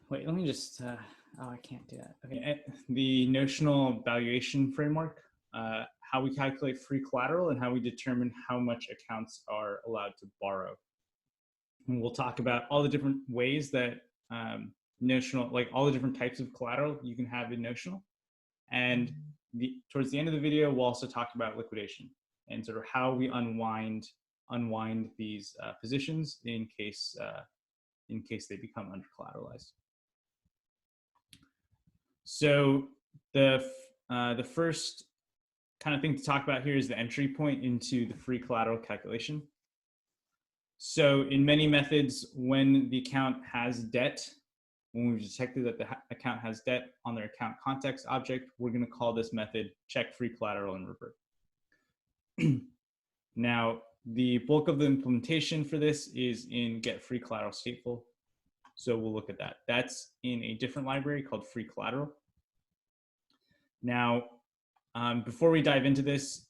Wait, let me just, oh, I can't do that. Okay, the notional valuation framework, how we calculate free collateral and how we determine how much accounts are allowed to borrow. And we'll talk about all the different ways that notional, like all the different types of collateral you can have in notional. And towards the end of the video, we'll also talk about liquidation and sort of how we unwind these positions in case they become under collateralized. So the first kind of thing to talk about here is the entry point into the free collateral calculation. So in many methods, when the account has debt, when we've detected that the account has debt on their account context object, we're going to call this method check free collateral and revert. Now, the bulk of the implementation for this is in get free collateral stateful. So we'll look at that. That's in a different library called free collateral. Now, before we dive into this,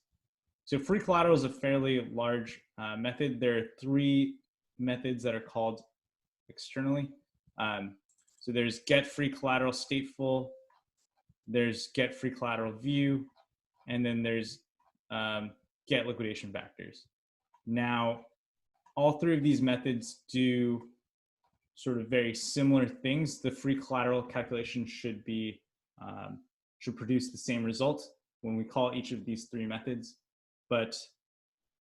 so free collateral is a fairly large method. There are 3 methods that are called externally. So there's get free collateral stateful, there's get free collateral view, and then there's get liquidation factors. Now, all 3 of these methods do sort of very similar things. The free collateral calculation should produce the same result when we call each of these 3 methods. But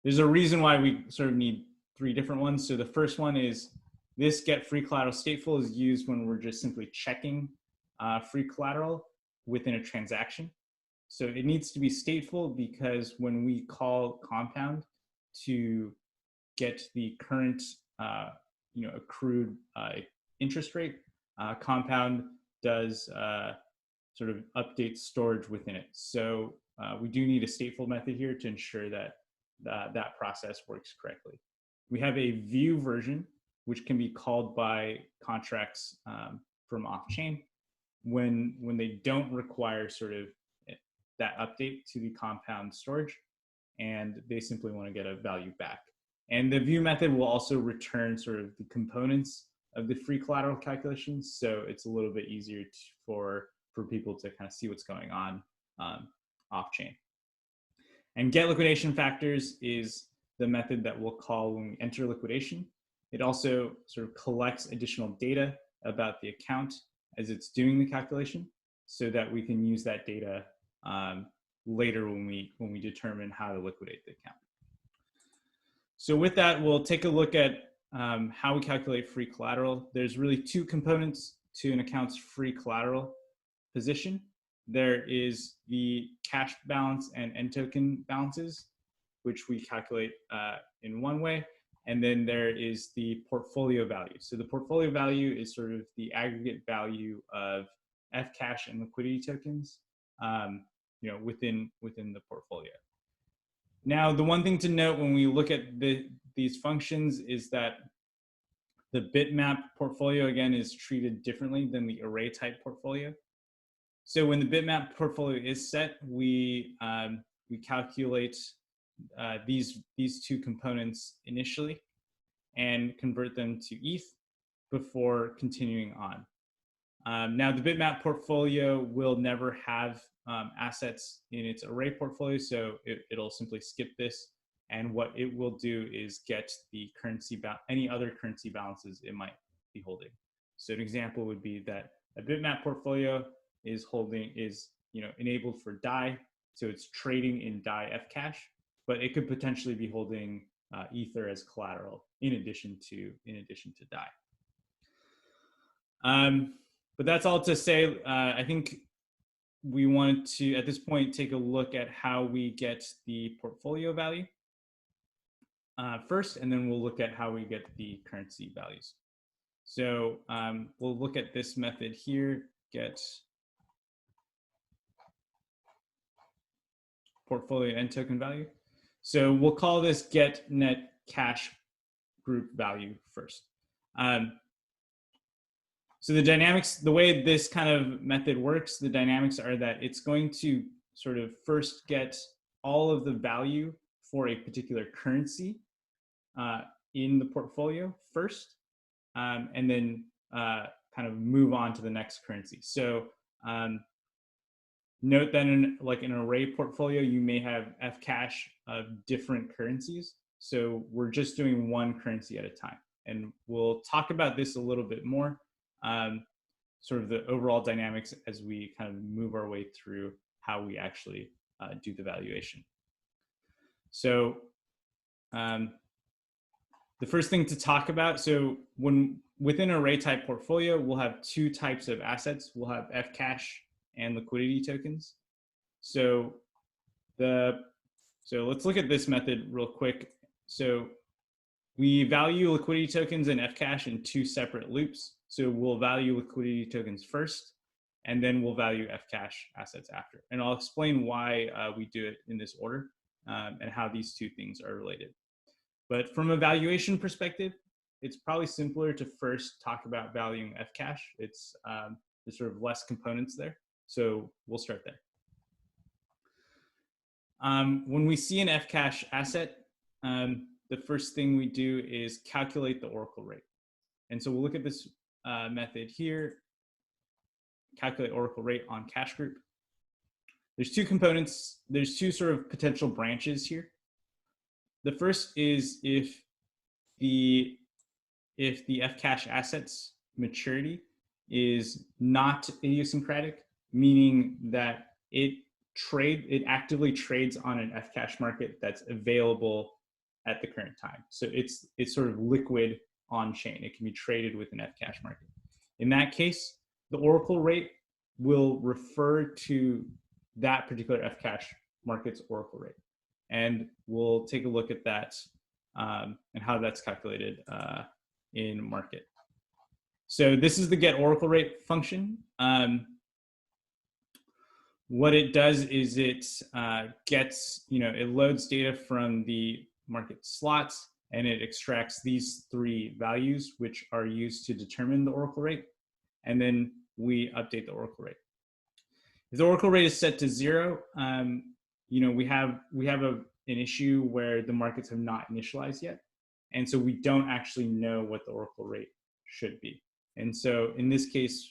there's a reason why we sort of need 3 different ones. So the first one is this get free collateral stateful is used when we're just simply checking free collateral within a transaction. So it needs to be stateful because when we call compound to get the current accrued interest rate, compound does sort of update storage within it. So we do need a stateful method here to ensure that that process works correctly. We have a view version, which can be called by contracts from off-chain when they don't require sort of that update to the compound storage, and they simply want to get a value back. And the view method will also return sort of the components of the free collateral calculations, so it's a little bit easier for people to kind of see what's going on off-chain. And get liquidation factors is the method that we'll call when we enter liquidation. It also sort of collects additional data about the account as it's doing the calculation, so that we can use that data later when we determine how to liquidate the account. So with that, we'll take a look at how we calculate free collateral. There's really 2 components to an account's free collateral position. There is the cash balance and end token balances, which we calculate in one way. And then there is the portfolio value. So the portfolio value is sort of the aggregate value of Fcash and liquidity tokens, within the portfolio. Now, the one thing to note when we look at these functions is that the bitmap portfolio, again, is treated differently than the array type portfolio. So when the bitmap portfolio is set, we calculate these 2 components initially and convert them to ETH before continuing on. Now, the bitmap portfolio will never have assets in its array portfolio, so it'll simply skip this. And what it will do is get the currency any other currency balances it might be holding. So an example would be that a bitmap portfolio is enabled for DAI, so it's trading in DAI Fcash, but it could potentially be holding Ether as collateral in addition to DAI. But that's all to say. I think we wanted to, at this point, take a look at how we get the portfolio value first, and then we'll look at how we get the currency values. So we'll look at this method here, get portfolio and token value. So we'll call this get net cash group value first. So the dynamics, the way this kind of method works, the dynamics are that it's going to sort of first get all of the value for a particular currency in the portfolio first, and then kind kind of move on to the next currency. So note that in like an array portfolio, you may have Fcash of different currencies. So we're just doing one currency at a time. And we'll talk about this a little bit more, sort of the overall dynamics as we kind of move our way through how we actually do the valuation. So the first thing to talk about, so within an array type portfolio, we'll have two types of assets. We'll have Fcash and liquidity tokens. So let's look at this method real quick. So we value liquidity tokens and Fcash in two separate loops. So we'll value liquidity tokens first, and then we'll value Fcash assets after. And I'll explain why we do it in this order and how these two things are related. But from a valuation perspective, it's probably simpler to first talk about valuing Fcash. There's sort of less components there. So we'll start there. When we see an Fcash asset, the first thing we do is calculate the oracle rate. And so we'll look at this method here, calculate oracle rate on cash group. There's two components. There's two sort of potential branches here. The first is if the Fcash asset's maturity is not idiosyncratic, meaning that it actively trades on an Fcash market that's available at the current time. So it's sort of liquid on chain. It can be traded with an Fcash market. In that case, the oracle rate will refer to that particular Fcash market's oracle rate. And we'll take a look at that and how that's calculated in market. So this is the get oracle rate function. What it does is it it loads data from the market slots, and it extracts these three values, which are used to determine the oracle rate. And then we update the oracle rate. If the oracle rate is set to 0, we have an issue where the markets have not initialized yet. And so we don't actually know what the oracle rate should be. And so in this case,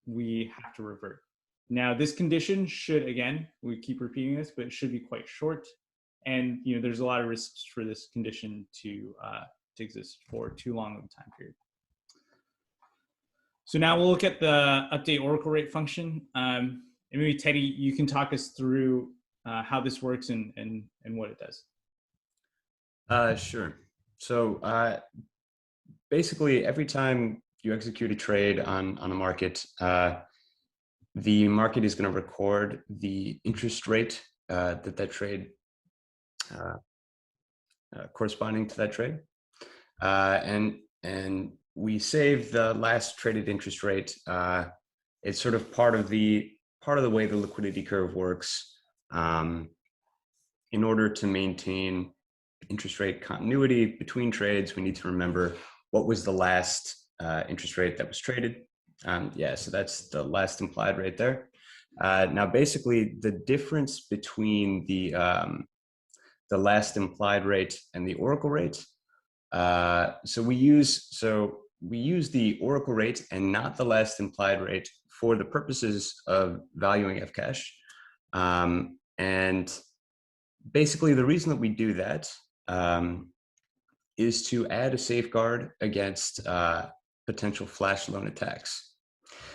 we have to revert. Now this condition should, again, we keep repeating this, but it should be quite short. And there's a lot of risks for this condition to exist for too long of a time period. So now we'll look at the update oracle rate function. And maybe Teddy, you can talk us through how this works and what it does. Sure. So basically, every time you execute a trade on a market, the market is going to record the interest rate that trade corresponding to that trade, and we save the last traded interest rate. It's sort of part of the way the liquidity curve works. In order to maintain interest rate continuity between trades, we need to remember what was the last interest rate that was traded. So that's the last implied rate there. Now, basically, the difference between the last implied rate and the oracle rate. So we use the oracle rate and not the last implied rate for the purposes of valuing Fcash. And basically, the reason that we do that is to add a safeguard against potential flash loan attacks.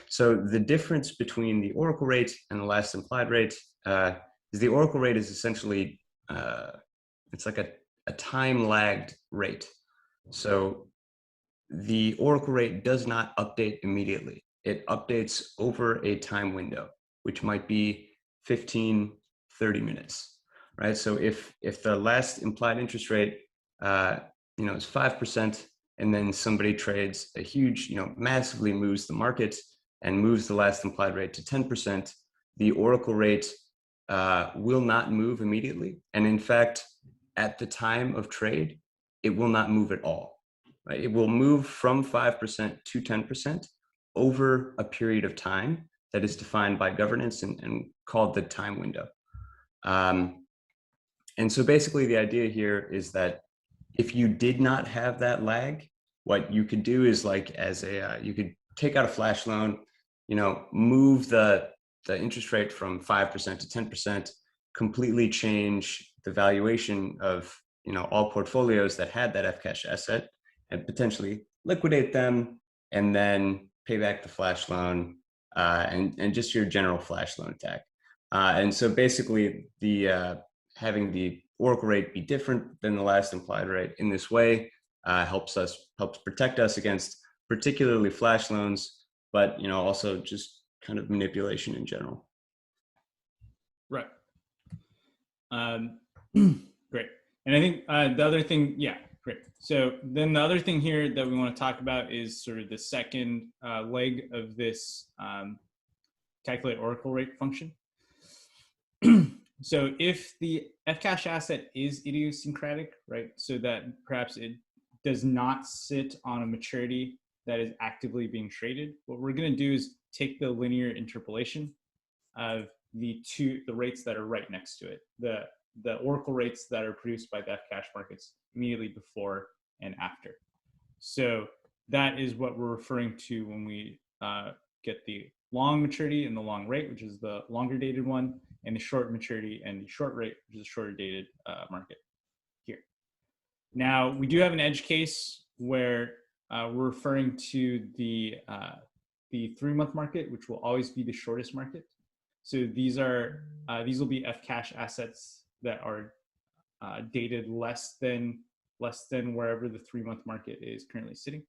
So the difference between the oracle rate and the last implied rate is the oracle rate is essentially, it's like a time-lagged rate. So the oracle rate does not update immediately. It updates over a time window, which might be 15, 30 minutes, right? So if the last implied interest rate, is 5%, and then somebody trades a huge, massively moves the market and moves the last implied rate to 10%, the oracle rate will not move immediately. And in fact, at the time of trade, it will not move at all, right? It will move from 5% to 10% over a period of time that is defined by governance and called the time window. And so basically the idea here is that if you did not have that lag, what you could do is you could take out a flash loan, move the interest rate from 5% to 10%, completely change the valuation of all portfolios that had that Fcash asset, and potentially liquidate them, and then pay back the flash loan, and just your general flash loan attack. And so basically, the having the Oracle rate be different than the last implied rate in this way helps protect us against particularly flash loans, but also just kind of manipulation in general. Right. Great. And I think the other thing, yeah, great. So then the other thing here that we want to talk about is sort of the second leg of this calculate Oracle rate function. So if the Fcash asset is idiosyncratic, right, so that perhaps it does not sit on a maturity that is actively being traded, what we're going to do is take the linear interpolation of the rates that are right next to it, the Oracle rates that are produced by the Fcash markets immediately before and after. So that is what we're referring to when we get the long maturity and the long rate, which is the longer dated one, and the short maturity and the short rate, which is the shorter dated market here. Now, we do have an edge case where we're referring to the 3-month market, which will always be the shortest market. So these will be Fcash assets that are dated less than wherever the 3-month market is currently sitting.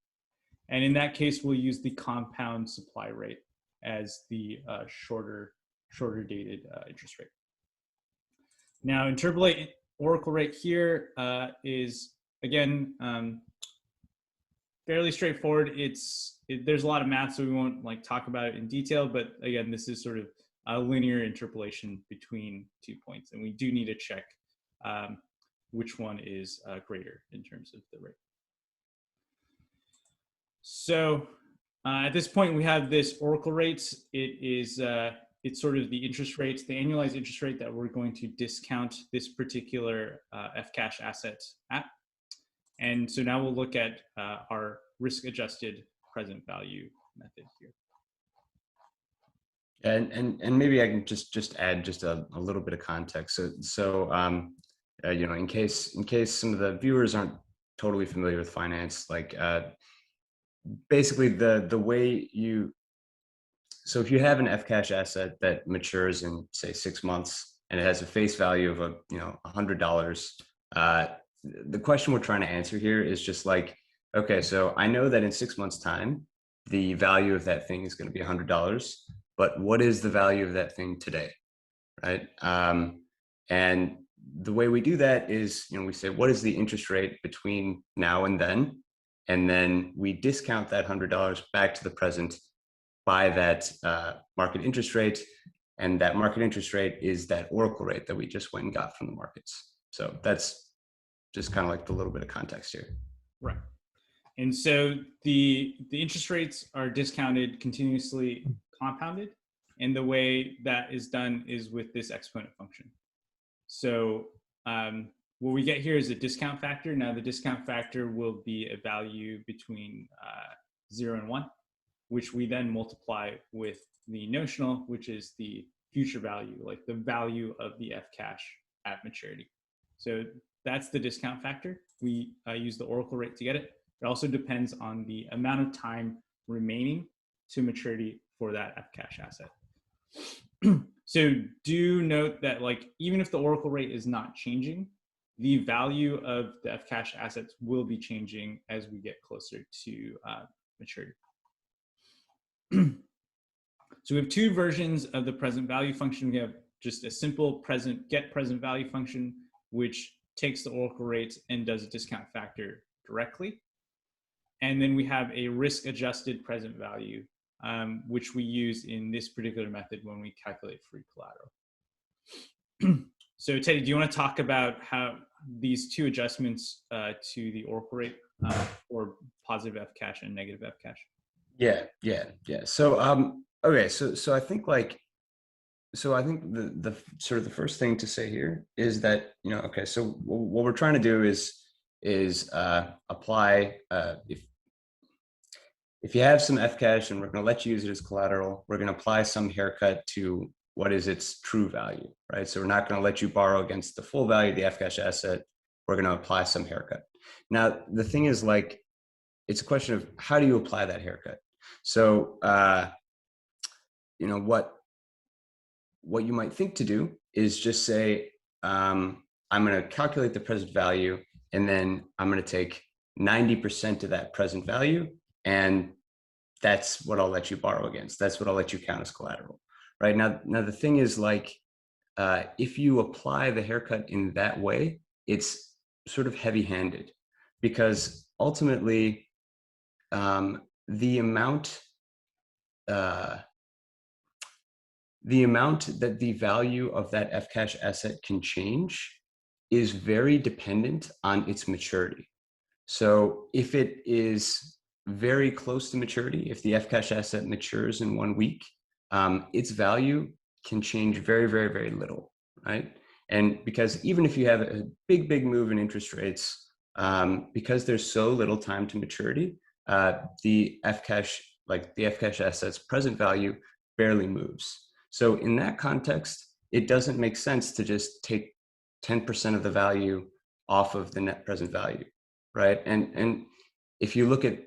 And in that case, we'll use the compound supply rate as the shorter dated interest rate. Now, interpolate Oracle rate here is, again, fairly straightforward. There's a lot of math, so we won't talk about it in detail, but again, this is sort of a linear interpolation between 2 points, and we do need to check which one is greater in terms of the rate. So at this point, we have this Oracle rate. It's sort of the interest rate, the annualized interest rate that we're going to discount this particular Fcash asset at. And so now we'll look at our risk-adjusted present value method here. And maybe I can just add just a little bit of context. So in case some of the viewers aren't totally familiar with finance, basically the way so if you have an Fcash asset that matures in say 6 months and it has a face value of $100, the question we're trying to answer here is just okay, so I know that in 6 months' time the value of that thing is going to be $100, but what is the value of that thing today, right? And the way we do that is, we say, what is the interest rate between now and then we discount that $100 back to the present by that market interest rate, and that market interest rate is that Oracle rate that we just went and got from the markets. So that's just kind of the little bit of context here. Right. And so the interest rates are discounted continuously compounded, and the way that is done is with this exponent function. So what we get here is a discount factor. Now the discount factor will be a value between 0 and 1, which we then multiply with the notional, which is the future value, the value of the Fcash at maturity. So that's the discount factor. We use the Oracle rate to get it. It also depends on the amount of time remaining to maturity for that Fcash asset. So do note that even if the Oracle rate is not changing, the value of the Fcash assets will be changing as we get closer to maturity. So we have two versions of the present value function. We have just a simple get present value function, which takes the Oracle rate and does a discount factor directly. And then we have a risk-adjusted present value, which we use in this particular method when we calculate free collateral. So Teddy, do you want to talk about how these two adjustments to the Oracle rate for positive Fcash and negative Fcash? Yeah. So okay, so I think the sort of the first thing to say here is that okay, so what we're trying to do is apply if you have some F cash and we're going to let you use it as collateral, we're going to apply some haircut to what is its true value, right? So we're not going to let you borrow against the full value of the F cash asset. We're going to apply some haircut. Now, the thing is, like, it's a question of how do you apply that haircut? So, you know, what you might think to do is just say, I'm going to calculate the present value, and then I'm going to take 90% of that present value, and that's what I'll let you borrow against. That's what I'll let you count as collateral, right? Now the thing is, like, if you apply the haircut in that way, it's sort of heavy-handed, because ultimately the amount that the value of that F cash asset can change is very dependent on its maturity. So if it is very close to maturity, if the F cash asset matures in 1 week, its value can change very, very, very little, right? And because even if you have a big move in interest rates, because there's so little time to maturity, the F cash asset's present value barely moves. So in that context, it doesn't make sense to just take 10% of the value off of the net present value, right? And if you look at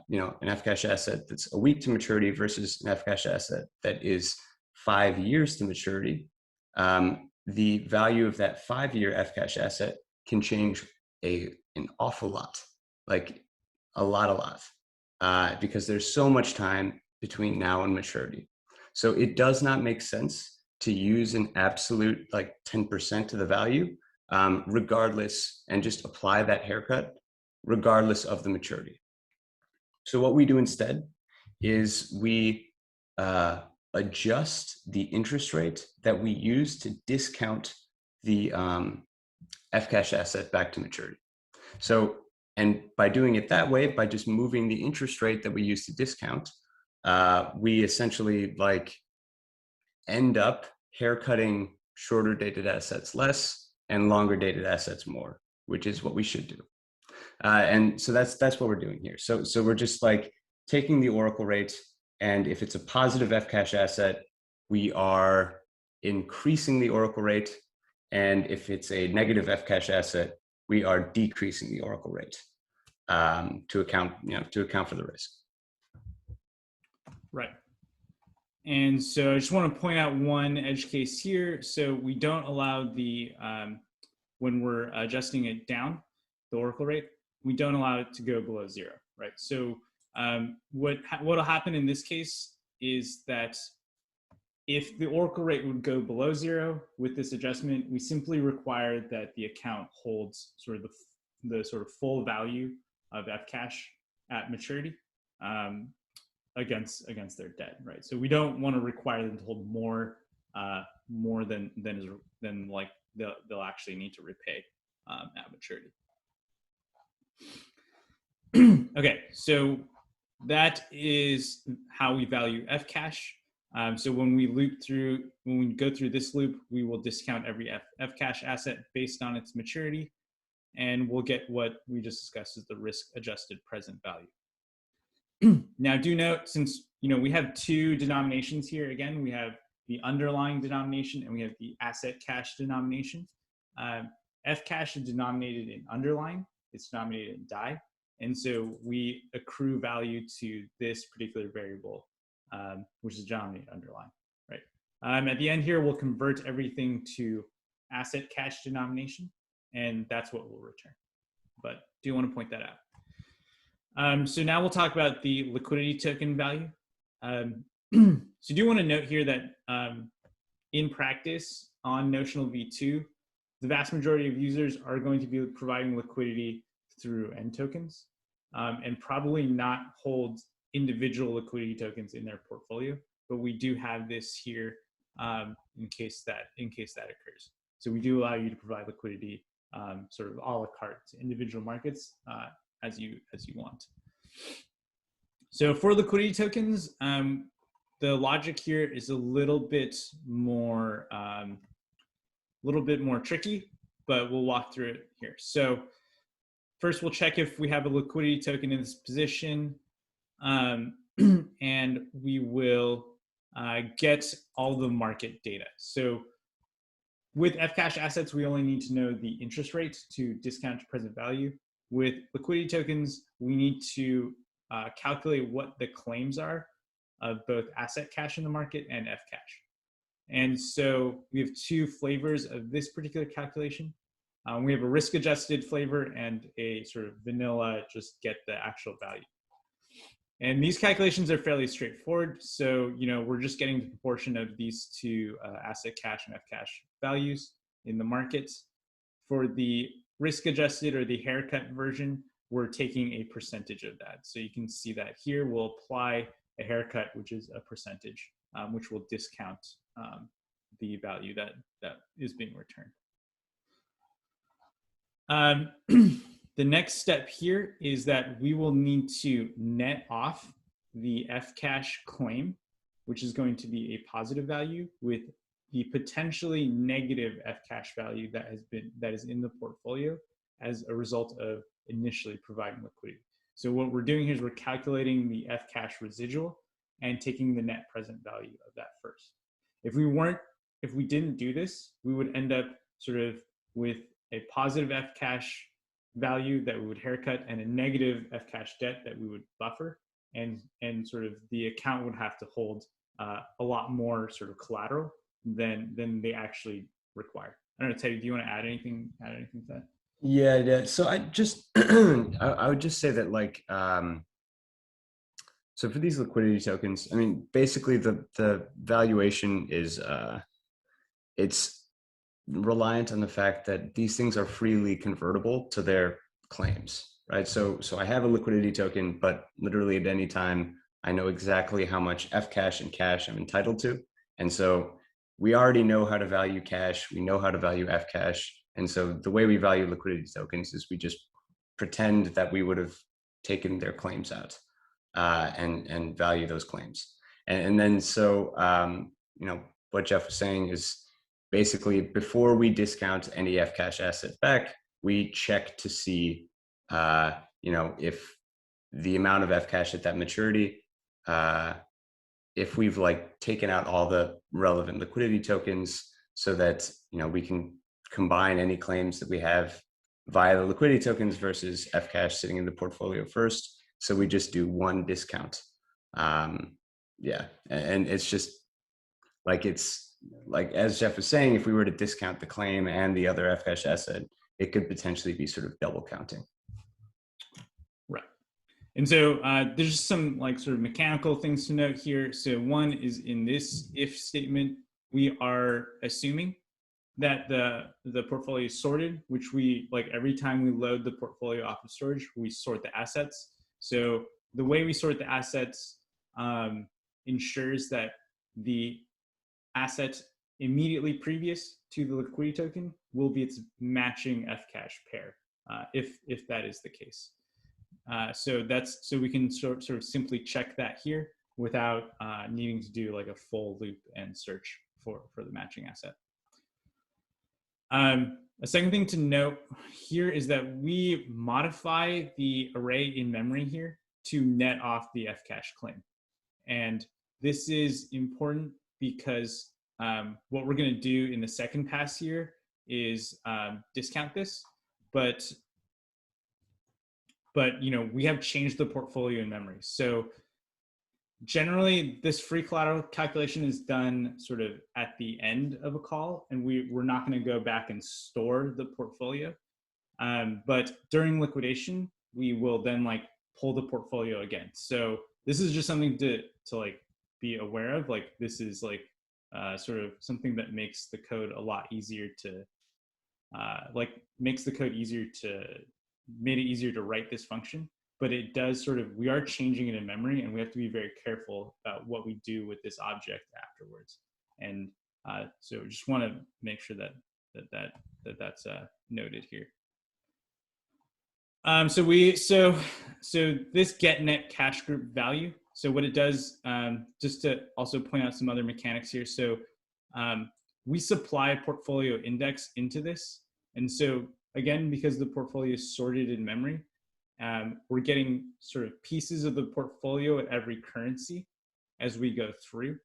you know, an F cash asset that's a week to maturity versus an F cash asset that is 5 years to maturity, the value of that 5-year F cash asset can change an awful lot, like a lot, because there's so much time between now and maturity. So it does not make sense to use an absolute like 10% of the value, regardless, and just apply that haircut regardless of the maturity. So what we do instead is we adjust the interest rate that we use to discount the F cash asset back to maturity. So, and by doing it that way, by just moving the interest rate that we use to discount, we essentially like end up haircutting shorter dated assets less and longer dated assets more, which is what we should do. And so that's what we're doing here. So we're just like taking the Oracle rate, and if it's a positive F cash asset, we are increasing the Oracle rate, and if it's a negative F cash asset, we are decreasing the Oracle rate to account for the risk. Right. And so I just want to point out one edge case here. So we don't allow the, when we're adjusting it down, the Oracle rate, we don't allow it to go below 0, right? So what will happen in this case is that if the Oracle rate would go below 0 with this adjustment, we simply require that the account holds sort of the sort of full value of F cash at maturity against their debt, right? So we don't want to require them to hold more than like they'll actually need to repay at maturity. Okay, so that is how we value F cash. So when we go through this loop, we will discount every F cash asset based on its maturity, and we'll get what we just discussed as the risk adjusted present value. Now, do note, since we have two denominations here, again, we have the underlying denomination and we have the asset cash denomination. F cash is denominated in underlying, it's denominated in DI, and so we accrue value to this particular variable, which is denominated underlying, right? At the end here, we'll convert everything to asset cash denomination, and that's what we'll return. But do want to point that out. So now we'll talk about the liquidity token value. So do want to note here that in practice on Notional V2, the vast majority of users are going to be providing liquidity through end tokens and probably not hold individual liquidity tokens in their portfolio, but we do have this here in case that occurs. So we do allow you to provide liquidity sort of a la carte to individual markets as you want. So for liquidity tokens, the logic here is a little bit more tricky, but we'll walk through it here. So first, we'll check if we have a liquidity token in this position. and we will get all the market data. So with Fcash assets, we only need to know the interest rate to discount to present value. With liquidity tokens, we need to calculate what the claims are of both asset cash in the market and Fcash. And so we have two flavors of this particular calculation. We have a risk-adjusted flavor and a sort of vanilla, just get the actual value. And these calculations are fairly straightforward. So, we're just getting the proportion of these two asset cash and Fcash values in the markets. For the risk-adjusted or the haircut version, we're taking a percentage of that. So you can see that here. We'll apply a haircut, which is a percentage, which will discount the value that is being returned. The next step here is that we will need to net off the Fcash claim, which is going to be a positive value, with the potentially negative Fcash value that is in the portfolio as a result of initially providing liquidity. So what we're doing here is we're calculating the Fcash residual and taking the net present value of that first. If we didn't do this, we would end up sort of with a positive Fcash value that we would haircut and a negative Fcash debt that we would buffer, and sort of the account would have to hold a lot more sort of collateral than they actually require. I don't know, Teddy, do you want to add anything to that? Yeah. So I just I would just say that, like, so for these liquidity tokens, I mean, basically the valuation is it's reliant on the fact that these things are freely convertible to their claims, right? So I have a liquidity token, but literally at any time, I know exactly how much Fcash and cash I'm entitled to. And so we already know how to value cash. We know how to value Fcash. And so the way we value liquidity tokens is we just pretend that we would have taken their claims out and value those claims. And then so, what Jeff was saying is, basically, before we discount any Fcash asset back, we check to see, if the amount of Fcash at that maturity, if we've taken out all the relevant liquidity tokens, so that we can combine any claims that we have via the liquidity tokens versus Fcash sitting in the portfolio first. So we just do one discount. And it's just as Jeff was saying, if we were to discount the claim and the other Fcash asset, it could potentially be sort of double counting. Right. And so there's just some sort of mechanical things to note here. So one is, in this if statement, we are assuming that the portfolio is sorted, which we, every time we load the portfolio off of storage, we sort the assets. So the way we sort the assets ensures that the asset immediately previous to the liquidity token will be its matching Fcash pair, if that is the case. So we can sort of simply check that here without needing to do a full loop and search for the matching asset. A second thing to note here is that we modify the array in memory here to net off the Fcash claim. And this is important because what we're going to do in the second pass here is discount this, but we have changed the portfolio in memory. So generally, this free collateral calculation is done sort of at the end of a call, and we're not going to go back and store the portfolio. But during liquidation, we will then pull the portfolio again. So this is just something to be aware of. This is sort of something that makes the code a lot easier to made it easier to write this function. But it does we are changing it in memory, and we have to be very careful about what we do with this object afterwards. And so just want to make sure that's noted here. So this get net cash group value. So what it does, just to also point out some other mechanics here. So we supply a portfolio index into this. And so again, because the portfolio is sorted in memory, we're getting sort of pieces of the portfolio at every currency as we go through.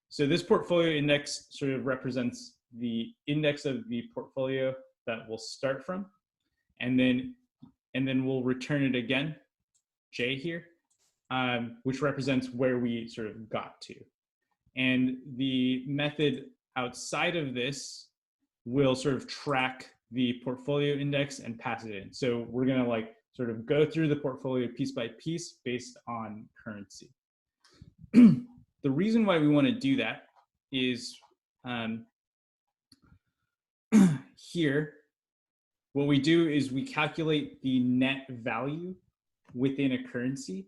So this portfolio index sort of represents the index of the portfolio that we'll start from, and then we'll return it again, J here, which represents where we sort of got to. And the method outside of this will sort of track the portfolio index and pass it in. So we're gonna like sort of go through the portfolio piece by piece based on currency. The reason why we want to do that is here, what we do is we calculate the net value within a currency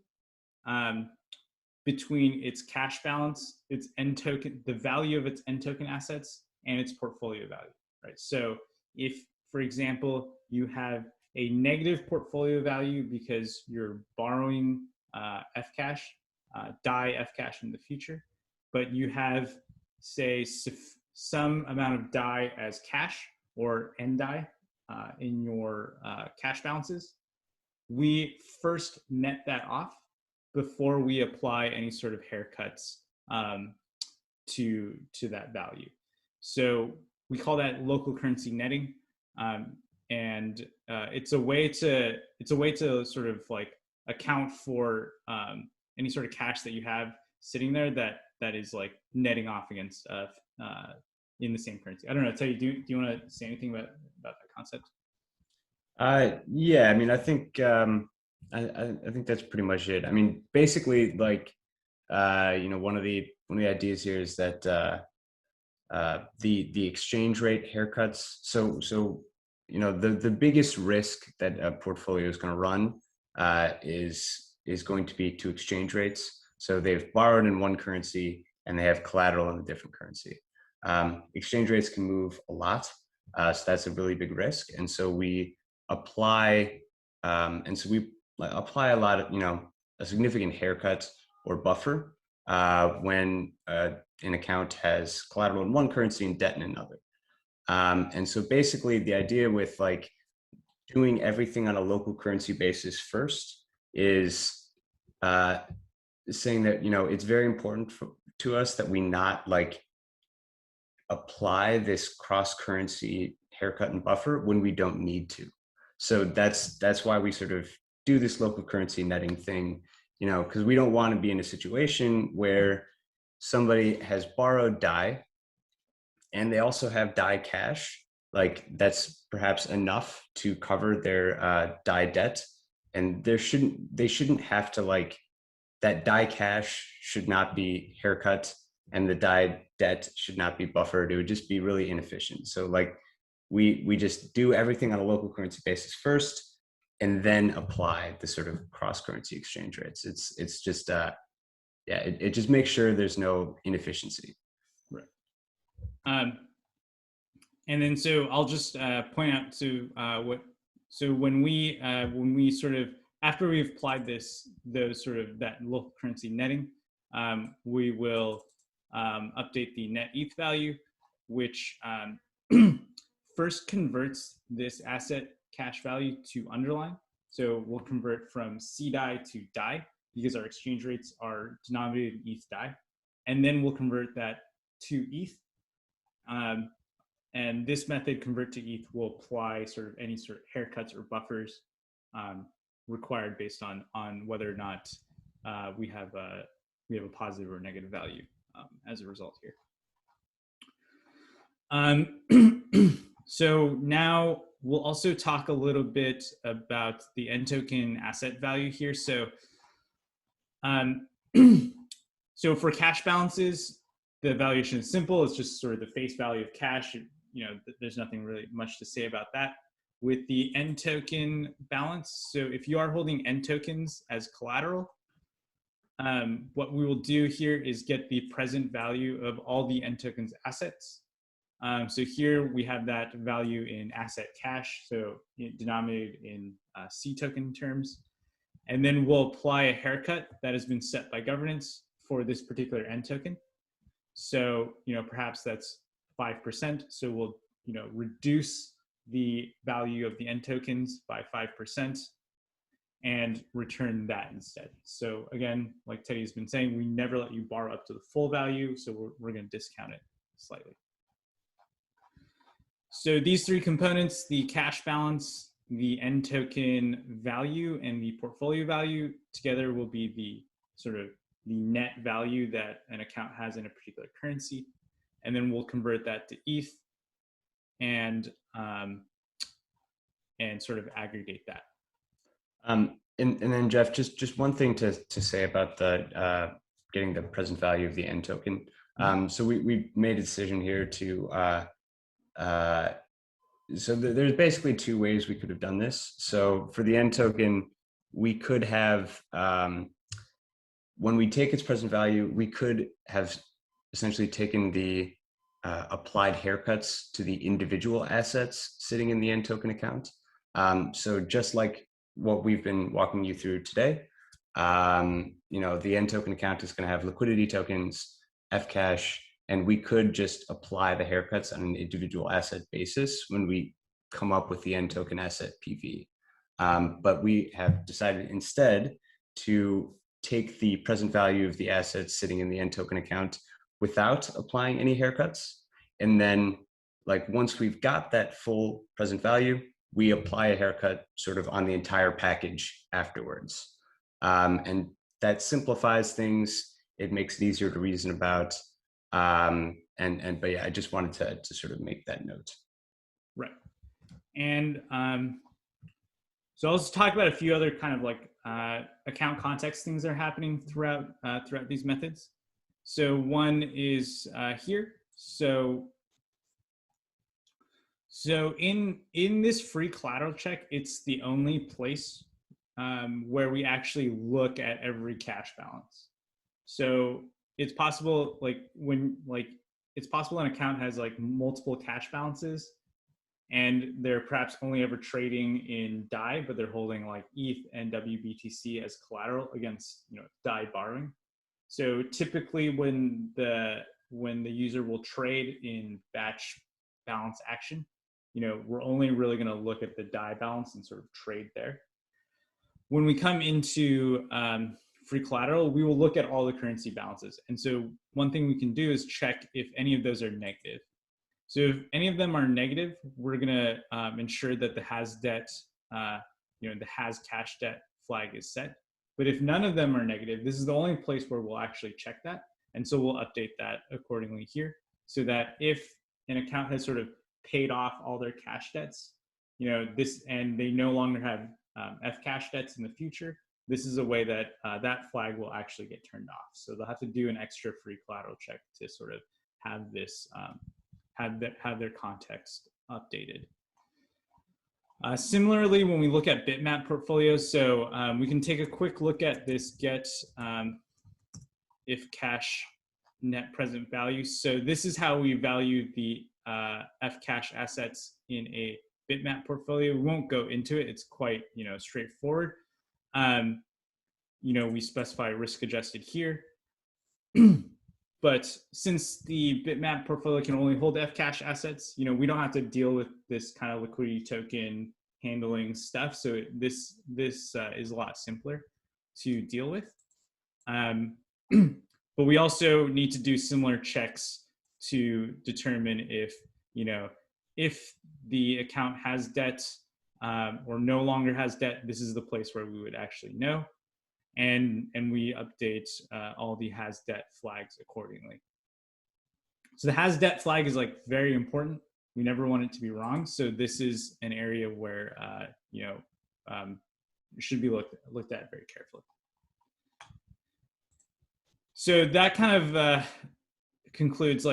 between its cash balance, its end token, the value of its end token assets, and its portfolio value, right? So if, for example, you have a negative portfolio value because you're borrowing Fcash, DAI Fcash in the future, but you have, say, some amount of DAI as cash or NDAI in your cash balances, we first net that off before we apply any sort of haircuts to that value. So we call that local currency netting, and it's a way to sort of like account for any sort of cash that you have sitting there that is like netting off against in the same currency. I don't know. Teddy, do you want to say anything about that concept? Yeah, I mean, I think I think that's pretty much it. I mean, basically, like one of the ideas here is that the exchange rate haircuts. So the biggest risk that a portfolio is going to run is going to be to exchange rates. So they've borrowed in one currency and they have collateral in a different currency. Exchange rates can move a lot, so that's a really big risk. And so we apply a lot of a significant haircut or buffer when an account has collateral in one currency and debt in another. And so basically the idea with like doing everything on a local currency basis first is saying that it's very important to us that we not like apply this cross currency haircut and buffer when we don't need to. So that's why we sort of do this local currency netting thing, because we don't want to be in a situation where somebody has borrowed DAI and they also have DAI cash, like that's perhaps enough to cover their DAI debt, and they shouldn't have to like that DAI cash should not be haircut and the DAI debt should not be buffered. It would just be really inefficient. So like we just do everything on a local currency basis first, and then apply the sort of cross currency exchange rates. It's just it just makes sure there's no inefficiency. Right. And then so I'll just point out when we sort of after we've applied that local currency netting, we will update the net ETH value, which first converts this asset cash value to underlying. So we'll convert from CDAI to DAI because our exchange rates are denominated in ETH DAI, and then we'll convert that to ETH. And this method, convert to ETH, will apply sort of any sort of haircuts or buffers required based on whether or not we have a positive or negative value as a result here. So now we'll also talk a little bit about the end token asset value here. So, so for cash balances, the valuation is simple. It's just sort of the face value of cash. There's nothing really much to say about that. With the end token balance, so if you are holding end tokens as collateral, what we will do here is get the present value of all the end tokens assets. So here we have that value in asset cash, so denominated in C token terms. And then we'll apply a haircut that has been set by governance for this particular end token. So, perhaps that's 5%. So we'll, reduce the value of the end tokens by 5%. and return that instead. So again, like Teddy has been saying, we never let you borrow up to the full value, so we're going to discount it slightly. So these three components, the cash balance, the end token value, and the portfolio value together will be the sort of the net value that an account has in a particular currency. And then we'll convert that to ETH and sort of aggregate that. And then Jeff, just one thing to say about the getting the present value of the end token. So we made a decision here to so there's basically two ways we could have done this. So for the end token, we could have when we take its present value, we could have essentially taken the applied haircuts to the individual assets sitting in the end token account. So just like what we've been walking you through today, the end token account is going to have liquidity tokens, Fcash, and we could just apply the haircuts on an individual asset basis when we come up with the end token asset PV. But we have decided instead to take the present value of the assets sitting in the end token account without applying any haircuts. And then once we've got that full present value, we apply a haircut sort of on the entire package afterwards. And that simplifies things. It makes it easier to reason about. But yeah, I just wanted to sort of make that note. Right. And so I'll just talk about a few other kind of account context things that are happening throughout these methods. So one is here. So in this free collateral check, it's the only place where we actually look at every cash balance. So it's possible it's possible an account has multiple cash balances, and they're perhaps only ever trading in DAI, but they're holding ETH and WBTC as collateral against DAI borrowing. So typically when the user will trade in batch balance action, we're only really going to look at the DAI balance and sort of trade there. When we come into free collateral, we will look at all the currency balances. And so one thing we can do is check if any of those are negative. So if any of them are negative, we're going to ensure that the has debt, the has cash debt flag is set. But if none of them are negative, this is the only place where we'll actually check that. And so we'll update that accordingly here, so that if an account has sort of paid off all their cash debts, and they no longer have Fcash debts in the future, this is a way that that flag will actually get turned off. So they'll have to do an extra free collateral check to sort of have this have their context updated. Similarly, when we look at bitmap portfolios, so we can take a quick look at this get if cash net present value. So this is how we value the Fcash assets in a bitmap portfolio. We won't go into it. It's quite straightforward. We specify risk adjusted here. But since the bitmap portfolio can only hold Fcash assets, we don't have to deal with this kind of liquidity token handling stuff. So this is a lot simpler to deal with. But we also need to do similar checks to determine if the account has debt or no longer has debt. This is the place where we would actually know. And we update all the has debt flags accordingly. So the has debt flag is very important. We never want it to be wrong. So this is an area where it should be looked at very carefully. So that kind of concludes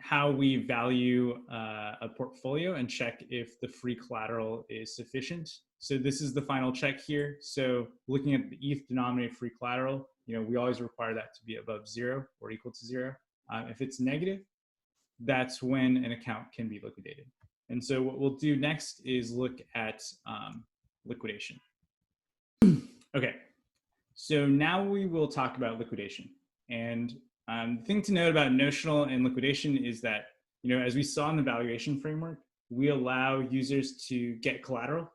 how we value a portfolio and check if the free collateral is sufficient. So this is the final check here. So looking at the ETH denominated free collateral, we always require that to be above 0 or equal to 0. If it's negative, that's when an account can be liquidated. And so what we'll do next is look at liquidation. Okay, so now we will talk about liquidation. And the thing to note about notional and liquidation is that, as we saw in the valuation framework, we allow users to get collateral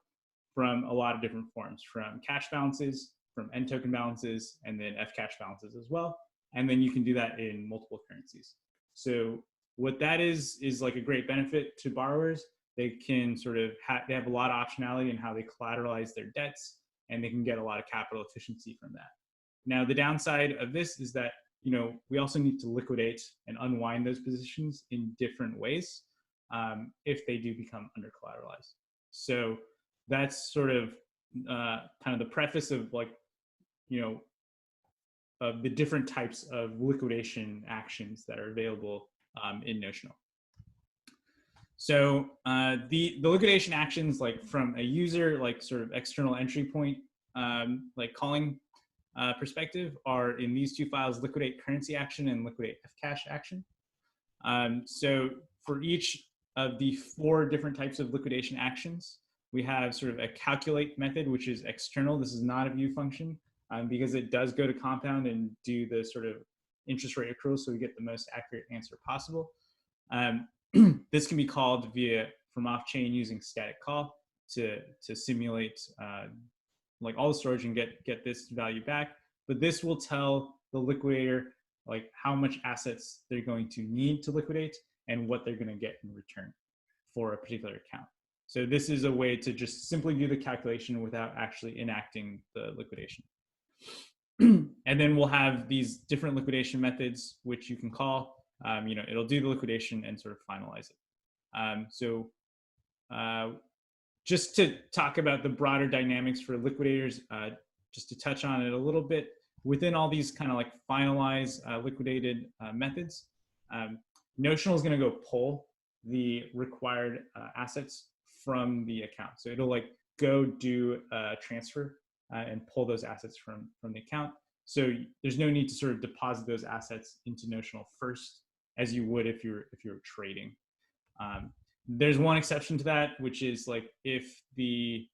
from a lot of different forms, from cash balances, from end token balances, and then F cash balances as well. And then you can do that in multiple currencies. So what that is like a great benefit to borrowers. They can sort of they have a lot of optionality in how they collateralize their debts, and they can get a lot of capital efficiency from that. Now, the downside of this is that, you know, we also need to liquidate and unwind those positions in different ways if they do become under collateralized. So that's sort of kind of the preface of, like, you know, of the different types of liquidation actions that are available in Notional. So the liquidation actions, like from a user, like sort of external entry point, like calling perspective, are in these two files: Liquidate Currency action and Liquidate Cash action. So for each of the 4 different types of liquidation actions, we have sort of a calculate method, which is external. This is not a view function because it does go to compound and do the sort of interest rate accrual, so we get the most accurate answer possible. This can be called from off-chain using static call to simulate like all the storage and get this value back. But this will tell the liquidator like how much assets they're going to need to liquidate and what they're going to get in return for a particular account. So this is a way to just simply do the calculation without actually enacting the liquidation. And then we'll have these different liquidation methods, which you can call. You know, it'll do the liquidation and sort of finalize it. So just to talk about the broader dynamics for liquidators, just to touch on it a little bit, within all these kind of like finalize liquidated methods, Notional is going to go pull the required assets from the account. So it'll like go do a transfer and pull those assets from the account. So there's no need to sort of deposit those assets into Notional first, as you would if you're trading. There's one exception to that, which is like if the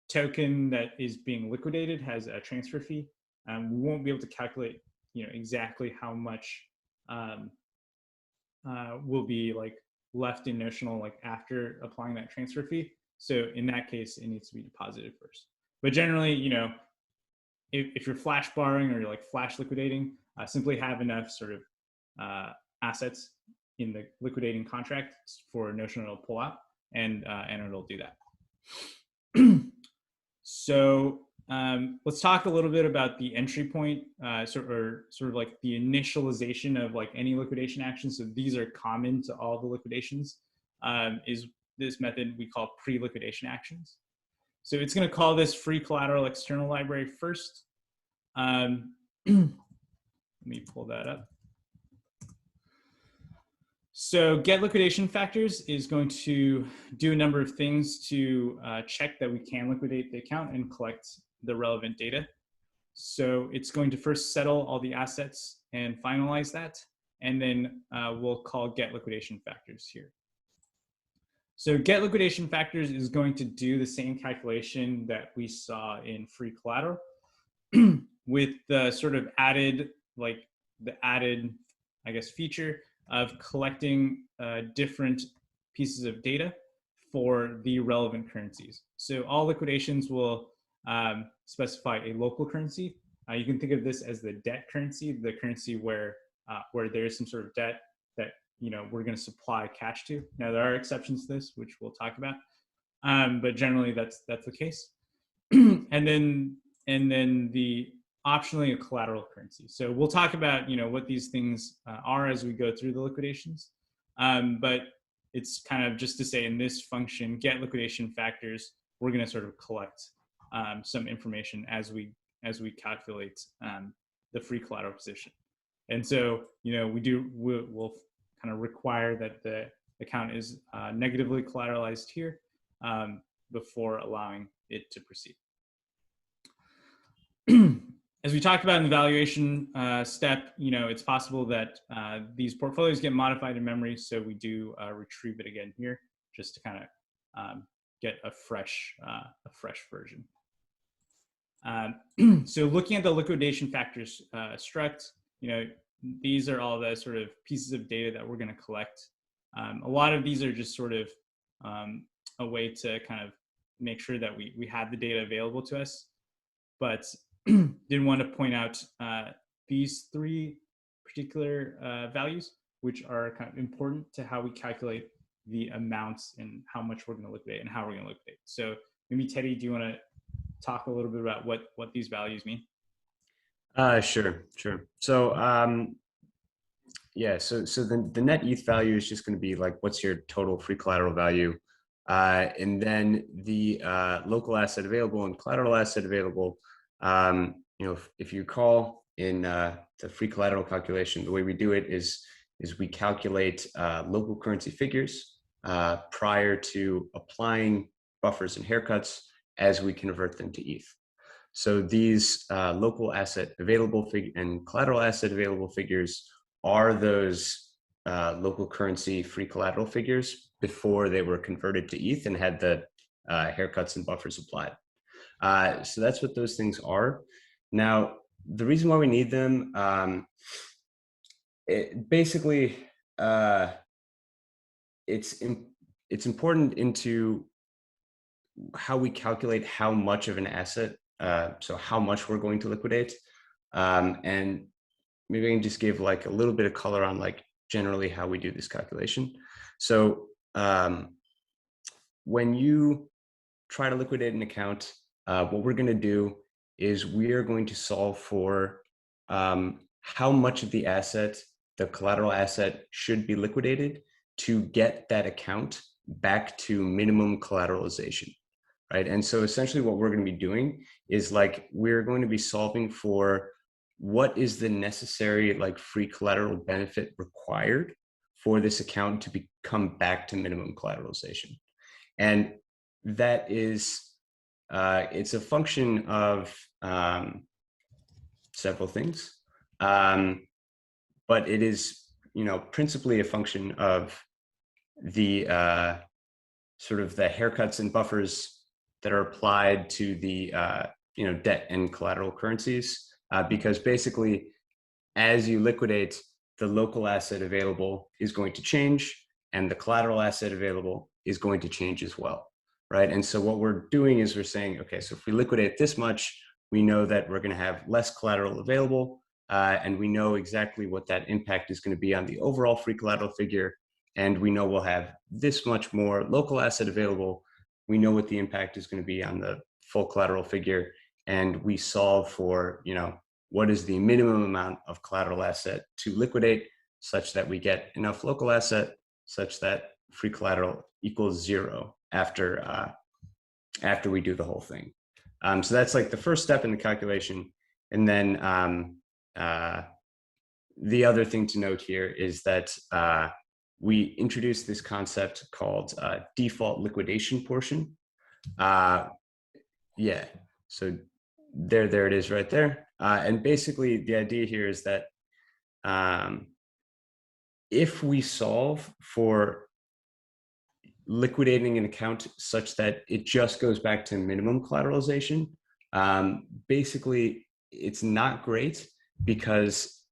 token that is being liquidated has a transfer fee, we won't be able to calculate, you know, exactly how much will be like left in Notional like after applying that transfer fee. So in that case, it needs to be deposited first. But generally, you know, if you're flash borrowing or you're like flash liquidating, simply have enough sort of assets in the liquidating contract for Notional to pull out, and it'll do that. So let's talk a little bit about the entry point, sort of like the initialization of like any liquidation action. So these are common to all the liquidations. Is this method we call pre-liquidation actions. So it's going to call this free collateral external library first. Let me pull that up. So get liquidation factors is going to do a number of things to check that we can liquidate the account and collect the relevant data. So it's going to first settle all the assets and finalize that. And then we'll call get liquidation factors here. So get liquidation factors is going to do the same calculation that we saw in free collateral with the sort of added, I guess, feature of collecting different pieces of data for the relevant currencies. So all liquidations will specify a local currency. You can think of this as the debt currency, the currency where there is some sort of debt that, you know, we're going to supply cash to. Now there are exceptions to this, which we'll talk about, but generally that's the case. and then the optionally a collateral currency. So we'll talk about, you know, what these things are as we go through the liquidations. But it's kind of just to say in this function, get liquidation factors, we're going to sort of collect some information as we calculate the free collateral position. And so, you know, we'll kind of require that the account is negatively collateralized here before allowing it to proceed. As we talked about in the valuation step, you know, it's possible that these portfolios get modified in memory, so we do retrieve it again here just to kind of get a fresh version. So looking at the liquidation factors struct, you know, these are all the sort of pieces of data that we're going to collect. A lot of these are just sort of a way to kind of make sure that we had the data available to us, but did want to point out these three particular values, which are kind of important to how we calculate the amounts and how much we're going to liquidate and how we're going to liquidate. So maybe Teddy, do you want to talk a little bit about what these values mean? Sure. So yeah, so the net ETH value is just going to be like, what's your total free collateral value, and then the local asset available and collateral asset available. If you call in the free collateral calculation, the way we do it is we calculate local currency figures prior to applying buffers and haircuts as we convert them to ETH. So these local asset available and collateral asset available figures are those local currency free collateral figures before they were converted to ETH and had the haircuts and buffers applied. So that's what those things are. Now, the reason why we need them, it's important into how we calculate how much of an asset, so how much we're going to liquidate, and maybe I can just give like a little bit of color on like generally how we do this calculation. So when you try to liquidate an account, what we're going to do is we are going to solve for how much of the asset, the collateral asset, should be liquidated to get that account back to minimum collateralization, right? And so essentially what we're going to be doing is like, we're going to be solving for what is the necessary like free collateral benefit required for this account to become back to minimum collateralization. And that is, it's a function of several things, but it is, principally a function of the sort of the haircuts and buffers that are applied to the debt and collateral currencies, because basically, as you liquidate, the local asset available is going to change, and the collateral asset available is going to change as well, right? And so what we're doing is we're saying, okay, so if we liquidate this much, we know that we're going to have less collateral available, and we know exactly what that impact is going to be on the overall free collateral figure, and we know we'll have this much more local asset available. We know what the impact is going to be on the full collateral figure, and we solve for, what is the minimum amount of collateral asset to liquidate such that we get enough local asset such that free collateral equals 0 after we do the whole thing. So that's like the first step in the calculation. And then the other thing to note here is that we introduced this concept called default liquidation portion. Yeah, so there it is right there. And basically the idea here is that if we solve for liquidating an account such that it just goes back to minimum collateralization, basically it's not great because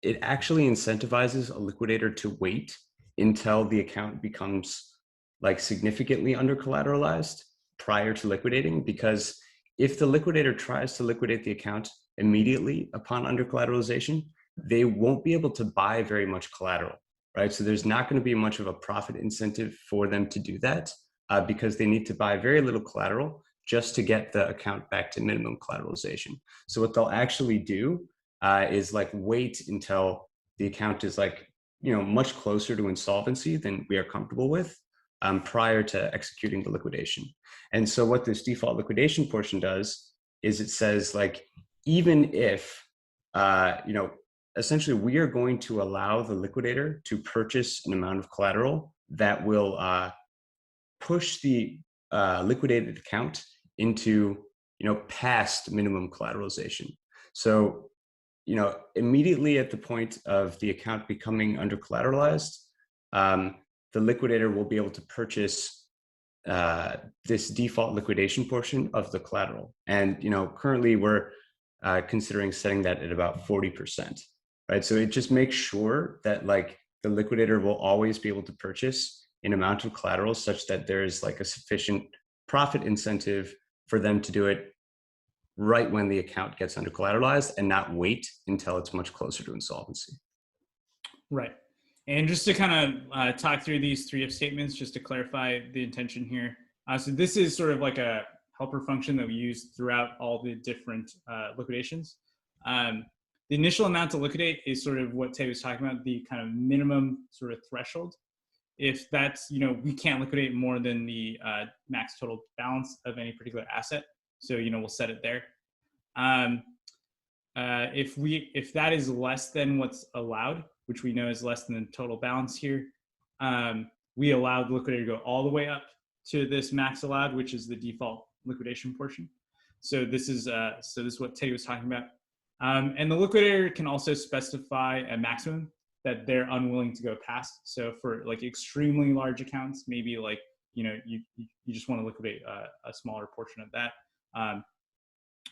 it actually incentivizes a liquidator to wait until the account becomes like significantly under collateralized prior to liquidating, because if the liquidator tries to liquidate the account immediately upon under collateralization, they won't be able to buy very much collateral, right? So there's not going to be much of a profit incentive for them to do that because they need to buy very little collateral just to get the account back to minimum collateralization. So what they'll actually do is like wait until the account is like, much closer to insolvency than we are comfortable with prior to executing the liquidation. And so what this default liquidation portion does is it says like, even if, essentially we are going to allow the liquidator to purchase an amount of collateral that will push the liquidated account into, past minimum collateralization. So, immediately at the point of the account becoming under collateralized, the liquidator will be able to purchase this default liquidation portion of the collateral. And, currently we're considering setting that at about 40%, right? So it just makes sure that like the liquidator will always be able to purchase an amount of collateral such that there is like a sufficient profit incentive for them to do it right when the account gets under collateralized and not wait until it's much closer to insolvency. Right. And just to kind of talk through these three if statements, just to clarify the intention here. So this is sort of like a helper function that we use throughout all the different liquidations. The initial amount to liquidate is sort of what Tay was talking about, the kind of minimum sort of threshold. If that's, we can't liquidate more than the max total balance of any particular asset. So, we'll set it there. If that is less than what's allowed, which we know is less than the total balance here, we allow the liquidator to go all the way up to this max allowed, which is the default liquidation portion. So this is what Teddy was talking about. And the liquidator can also specify a maximum that they're unwilling to go past. So for like extremely large accounts, maybe like, you just want to liquidate a smaller portion of that.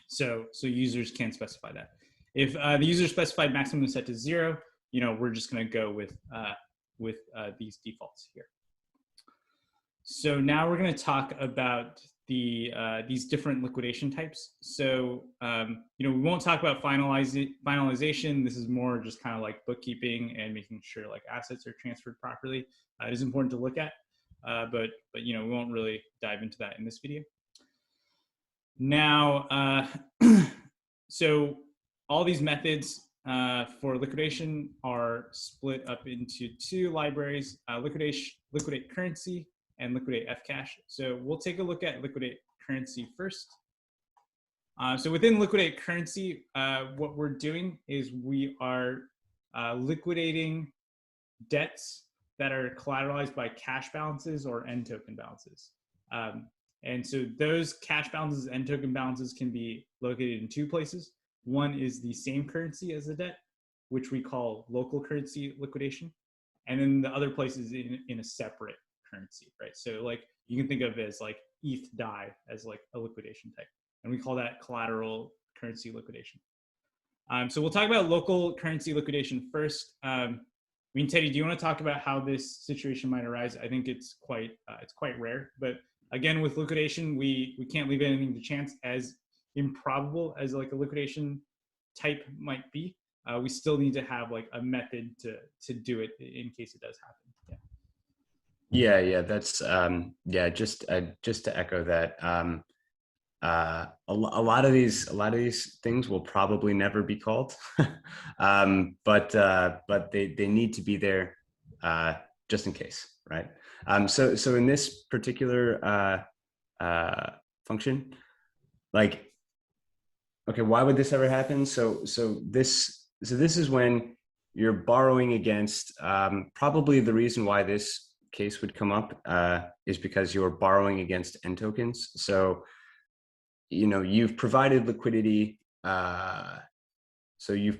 So users can specify that. If the user specified maximum is set to 0, we're just going to go with these defaults here. So now we're going to talk about these different liquidation types. So we won't talk about finalization. This is more just kind of like bookkeeping and making sure like assets are transferred properly. It is important to look at, but we won't really dive into that in this video. Now, so all these methods for liquidation are split up into two libraries: Liquidate Currency and Liquidate Fcash. So we'll take a look at Liquidate Currency first. So within Liquidate Currency, what we're doing is we are liquidating debts that are collateralized by cash balances or end token balances. And so those cash balances and token balances can be located in two places. One is the same currency as the debt, which we call local currency liquidation. And then the other place is in a separate currency, right? So like you can think of it as like ETH DAI as like a liquidation type. And we call that collateral currency liquidation. So we'll talk about local currency liquidation first. Teddy, do you want to talk about how this situation might arise? I think it's quite rare, but again, with liquidation, we can't leave anything to chance. As improbable as like a liquidation type might be, we still need to have like a method to do it in case it does happen. Yeah, that's just to echo that. A lot of these things will probably never be called, but they need to be there just in case, right? So in this particular function, like, okay, why would this ever happen? So this is when you're borrowing against. Probably the reason why this case would come up is because you're borrowing against end tokens. So you've provided liquidity. So you've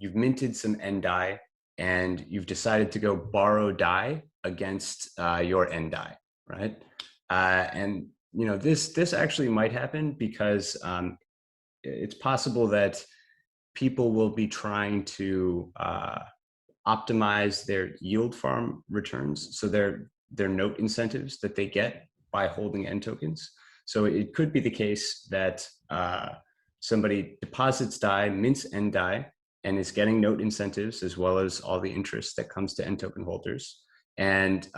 minted some end DAI, and you've decided to go borrow DAI against your end DAI, right? And this actually might happen because it's possible that people will be trying to optimize their yield farm returns, so their note incentives that they get by holding end tokens. So it could be the case that somebody deposits DAI, mints end DAI, and is getting note incentives as well as all the interest that comes to end token holders, and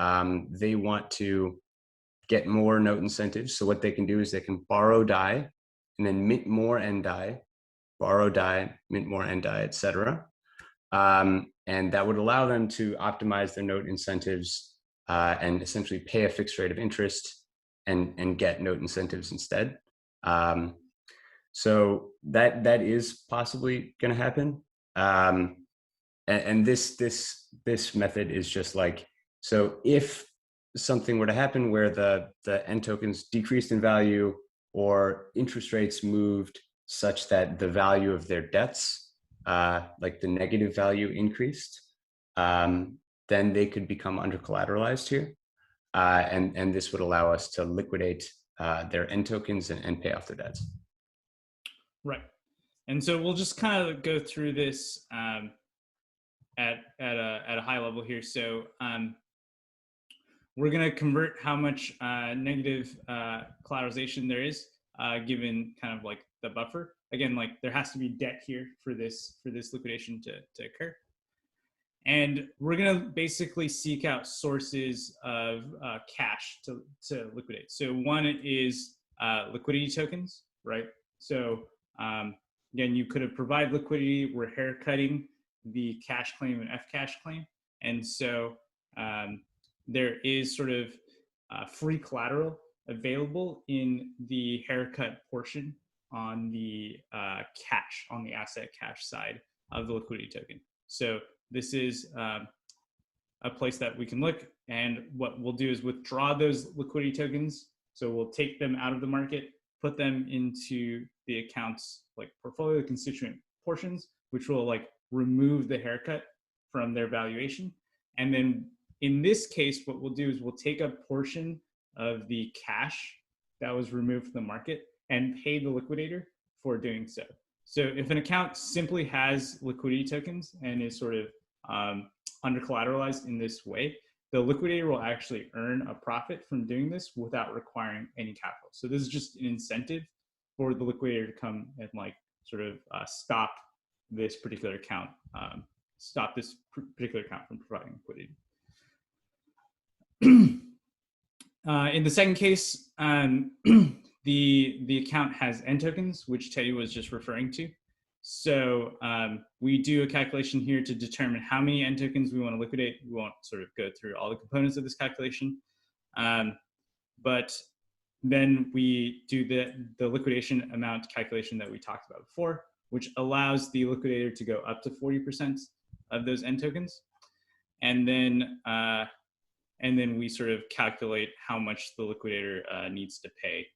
they want to get more note incentives. So what they can do is they can borrow DAI and then mint more end DAI, borrow DAI, mint more end DAI, etc. And that would allow them to optimize their note incentives and essentially pay a fixed rate of interest and get note incentives instead. So that is possibly going to happen. And this method is just like, so if something were to happen where the end tokens decreased in value or interest rates moved such that the value of their debts, like the negative value increased, then they could become under collateralized here. And this would allow us to liquidate their end tokens and pay off their debts. Right. And so we'll just kind of go through this at a high level here. So we're going to convert how much negative collateralization there is given kind of like the buffer. Again, like there has to be debt here for this liquidation to occur. And we're going to basically seek out sources of cash to liquidate. So one is liquidity tokens, right? So again, you could have provided liquidity. We're haircutting the cash claim and F cash claim. And so there is sort of free collateral available in the haircut portion on the cash, on the asset cash side of the liquidity token. So this is a place that we can look, and what we'll do is withdraw those liquidity tokens. So we'll take them out of the market, put them into the accounts like portfolio constituent portions, which will like remove the haircut from their valuation. And then in this case, what we'll do is we'll take a portion of the cash that was removed from the market and pay the liquidator for doing so. So if an account simply has liquidity tokens and is sort of under collateralized in this way, the liquidator will actually earn a profit from doing this without requiring any capital. So this is just an incentive for the liquidator to come and like sort of stop this particular account, from providing liquidity. In the second case, the account has N tokens, which Teddy was just referring to. So we do a calculation here to determine how many N tokens we want to liquidate. We won't sort of go through all the components of this calculation, but then we do the liquidation amount calculation that we talked about before, which allows the liquidator to go up to 40% of those N tokens. And then we sort of calculate how much the liquidator needs to pay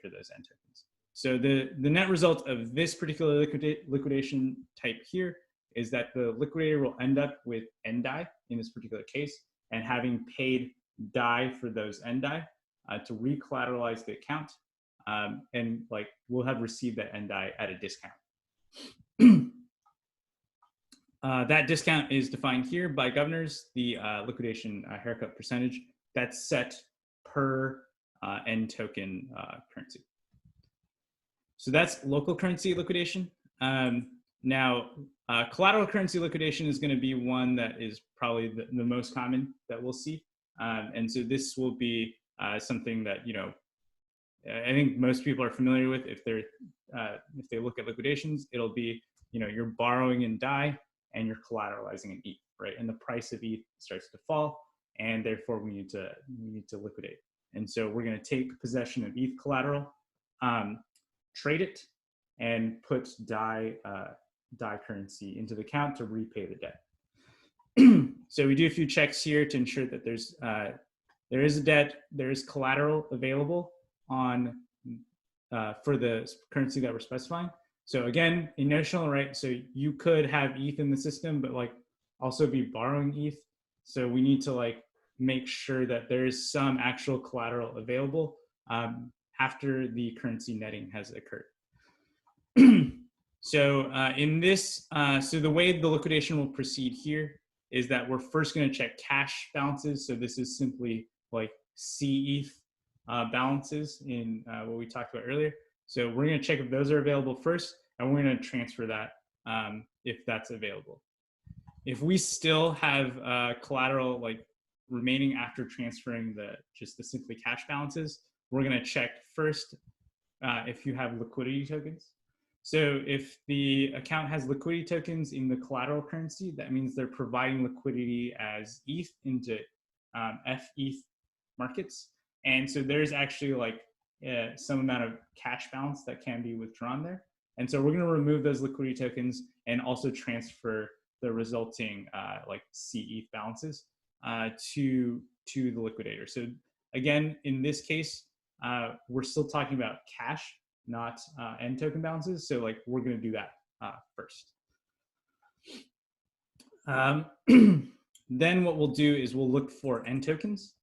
for those N tokens. So the net result of this particular liquidation type here is that the liquidator will end up with N DAI in this particular case, and having paid DAI for those N DAI to recollateralize the account, and like we'll have received that N DAI at a discount. That discount is defined here by governors, the liquidation haircut percentage that's set per N token currency. So that's local currency liquidation. Now, collateral currency liquidation is going to be one that is probably the most common that we'll see. And so this will be something that, you know, I think most people are familiar with. If they look at liquidations, it'll be, you know, you're borrowing in DAI and you're collateralizing in ETH, right? And the price of ETH starts to fall, and therefore we need to liquidate. And so we're going to take possession of ETH collateral, trade it, and put DAI currency into the account to repay the debt. So we do a few checks here to ensure that there is a debt, there is collateral available on for the currency that we're specifying. So again, in Notional, right? So you could have ETH in the system, but like also be borrowing ETH. So we need to like make sure that there is some actual collateral available after the currency netting has occurred. So in this, so the way the liquidation will proceed here is that we're first going to check cash balances. So this is simply like CETH balances in what we talked about earlier. So we're going to check if those are available first, and we're going to transfer that if that's available. If we still have collateral like remaining after transferring just the simply cash balances, we're going to check first if you have liquidity tokens. So if the account has liquidity tokens in the collateral currency, that means they're providing liquidity as ETH into FETH markets. And so there's actually like some amount of cash balance that can be withdrawn there. And so we're going to remove those liquidity tokens and also transfer the resulting like CETH balances to the liquidator. So again, in this case, we're still talking about cash, not N token balances. So like we're going to do that first. Then what we'll do is we'll look for N tokens.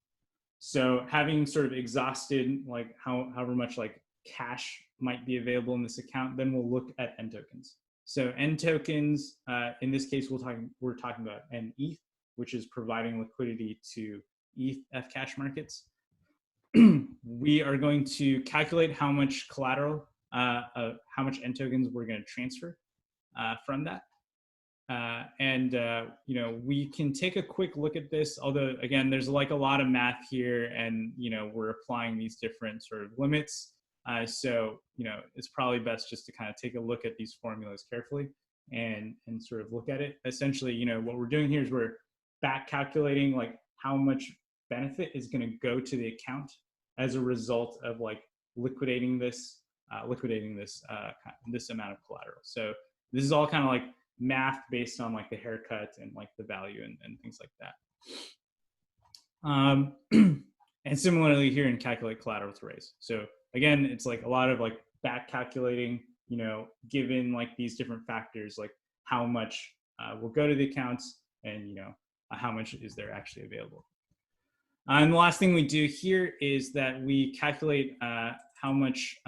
So having sort of exhausted like however much like cash might be available in this account, then we'll look at N tokens. So N tokens, in this case, we're talking about N ETH, which is providing liquidity to ETH Fcash markets. We are going to calculate how much collateral, how much N tokens we're going to transfer from that. You know, we can take a quick look at this, although again, there's like a lot of math here, and you know, we're applying these different sort of limits. So you know, it's probably best just to kind of take a look at these formulas carefully and sort of look at it. Essentially, you know, what we're doing here is we're back calculating like how much benefit is going to go to the account as a result of like liquidating this this amount of collateral. So this is all kind of like math based on like the haircut and like the value and things like that. And similarly here in calculate collateral to raise. So again, it's like a lot of like back calculating, you know, given like these different factors, like how much will go to the accounts and, you know, how much is there actually available. And the last thing we do here is that we calculate how much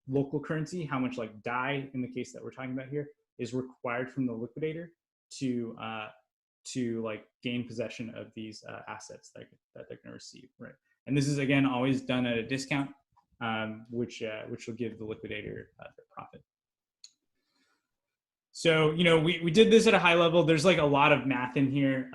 local currency, how much like DAI in the case that we're talking about here, is required from the liquidator to like gain possession of these assets that they're going to receive, right? And this is again always done at a discount, which will give the liquidator their profit. So, you know, we did this at a high level. There's like a lot of math in here.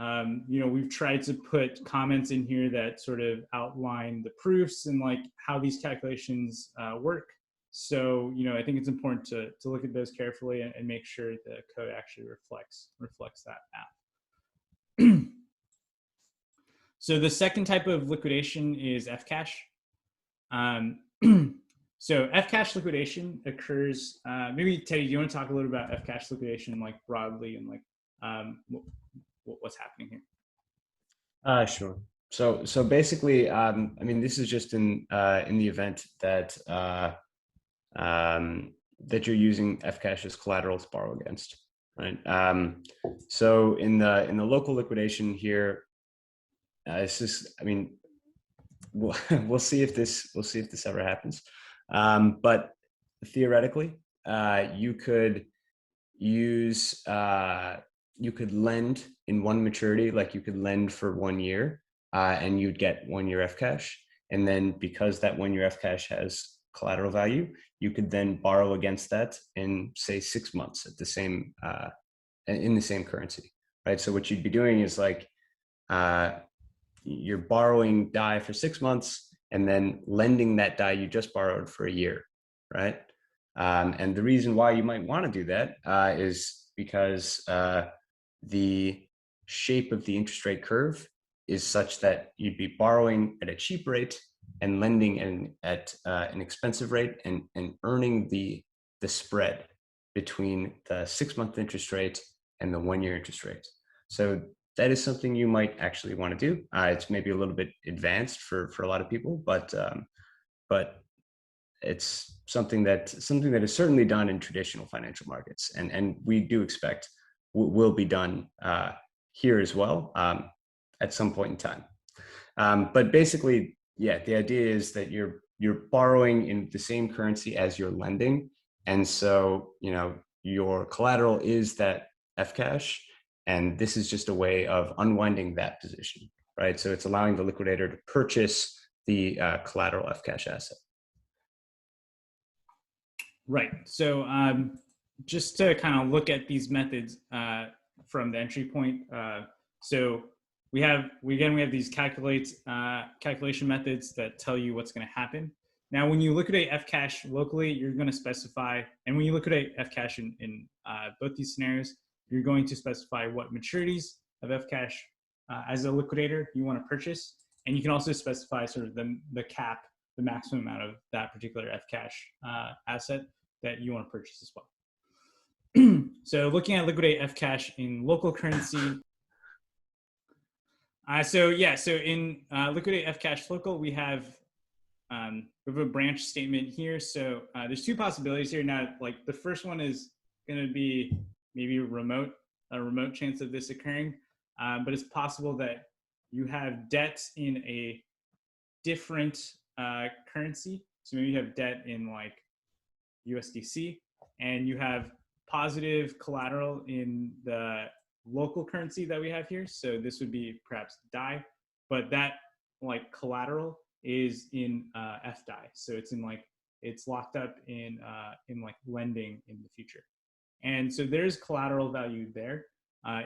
You know, we've tried to put comments in here that sort of outline the proofs and like how these calculations work. So, you know, I think it's important to look at those carefully and make sure the code actually reflects that math. So the second type of liquidation is Fcash. So Fcash liquidation occurs, maybe Teddy, do you want to talk a little about Fcash liquidation like broadly and like what's happening here? Sure. So basically, I mean, this is just in the event that that you're using Fcash as collateral to borrow against, right? So in the local liquidation here, it's just, I mean, we'll see if this ever happens. But theoretically, you could use you could lend in one maturity, like you could lend for 1 year, and you'd get 1 year Fcash. And then because that 1 year Fcash has collateral value, you could then borrow against that in say 6 months at the same in the same currency, right? So what you'd be doing is like you're borrowing DAI for 6 months and then lending that DAI you just borrowed for a year, right? And the reason why you might want to do that is because the shape of the interest rate curve is such that you'd be borrowing at a cheap rate and lending at an expensive rate and earning the spread between the 6 month interest rate and the 1 year interest rate. So that is something you might actually want to do. It's maybe a little bit advanced for a lot of people, but it's something that is certainly done in traditional financial markets, and we do expect will be done here as well at some point in time. But basically, yeah, the idea is that you're borrowing in the same currency as you're lending, and so you know your collateral is that Fcash, and this is just a way of unwinding that position, right? So it's allowing the liquidator to purchase the collateral Fcash asset. Right. So just to kind of look at these methods from the entry point. So we have these calculation methods that tell you what's going to happen. Now, when you liquidate Fcash locally, you're going to specify, and when you liquidate Fcash in both these scenarios, you're going to specify what maturities of Fcash as a liquidator you want to purchase, and you can also specify sort of the cap, the maximum amount of that particular Fcash asset that you want to purchase as well. So looking at liquidate Fcash in local currency. So in liquidate Fcash local, we have a branch statement here. So there's two possibilities here. Now, like the first one is going to be maybe a remote chance of this occurring, but it's possible that you have debt in a different currency. So maybe you have debt in like USDC, and you have positive collateral in the local currency that we have here. So this would be perhaps DAI, but that like collateral is in FDI, so it's in like it's locked up in like lending in the future, and so there's collateral value there.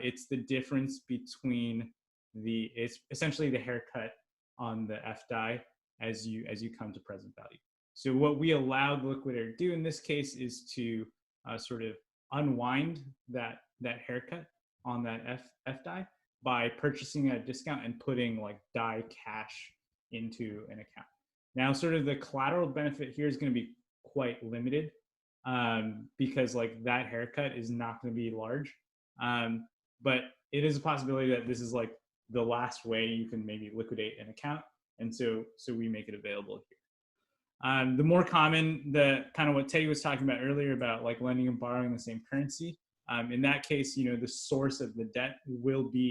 It's the difference between it's essentially the haircut on the FDI as you come to present value. So what we allow the liquidator to do in this case is to sort of unwind that haircut on that FDI by purchasing at a discount and putting like DI cash into an account. Now, sort of the collateral benefit here is going to be quite limited because like that haircut is not going to be large. But it is a possibility that this is like the last way you can maybe liquidate an account. And so we make it available here. The more common, the kind of what Teddy was talking about earlier about like lending and borrowing the same currency. In that case, the source of the debt will be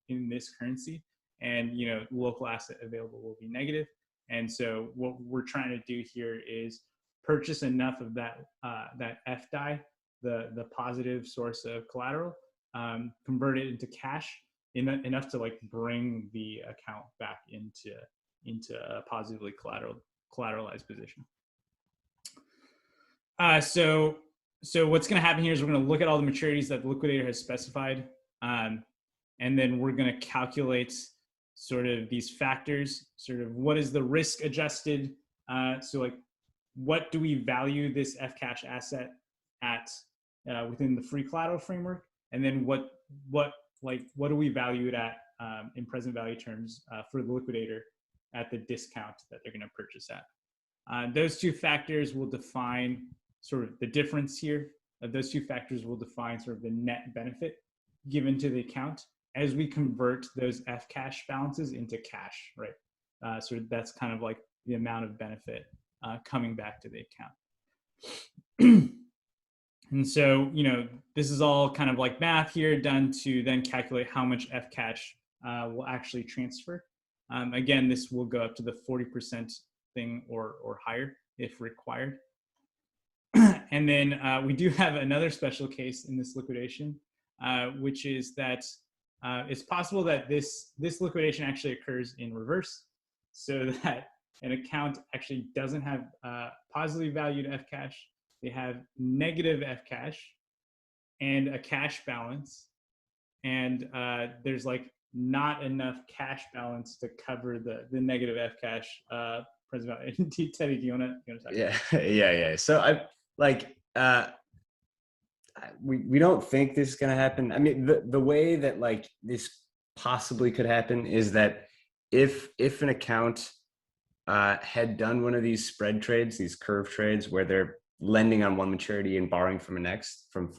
in this currency, and local asset available will be negative. And so what we're trying to do here is purchase enough of that FDI, the positive source of collateral, convert it into cash enough to like bring the account back into a positively collateralized position. So what's going to happen here is we're going to look at all the maturities that the liquidator has specified, and then we're going to calculate sort of these factors, sort of what is the risk adjusted. So like, what do we value this Fcash asset at within the free collateral framework, and then what do we value it at in present value terms for the liquidator at the discount that they're going to purchase at. Those two factors will define sort of the difference here. Those two factors will define sort of the net benefit given to the account as we convert those Fcash balances into cash, right? So that's kind of like the amount of benefit coming back to the account. And so, this is all kind of like math here done to then calculate how much Fcash will actually transfer. Again, this will go up to the 40% thing or higher if required. And then we do have another special case in this liquidation, which is that it's possible that this liquidation actually occurs in reverse, so that an account actually doesn't have positively valued Fcash. They have negative Fcash and a cash balance, and there's like not enough cash balance to cover the negative Fcash present value. Teddy, do you want to talk about that? Yeah. So I like we don't think this is going to happen. I mean, the way that like this possibly could happen is that if an account had done one of these spread trades, these curve trades where they're lending on one maturity and borrowing from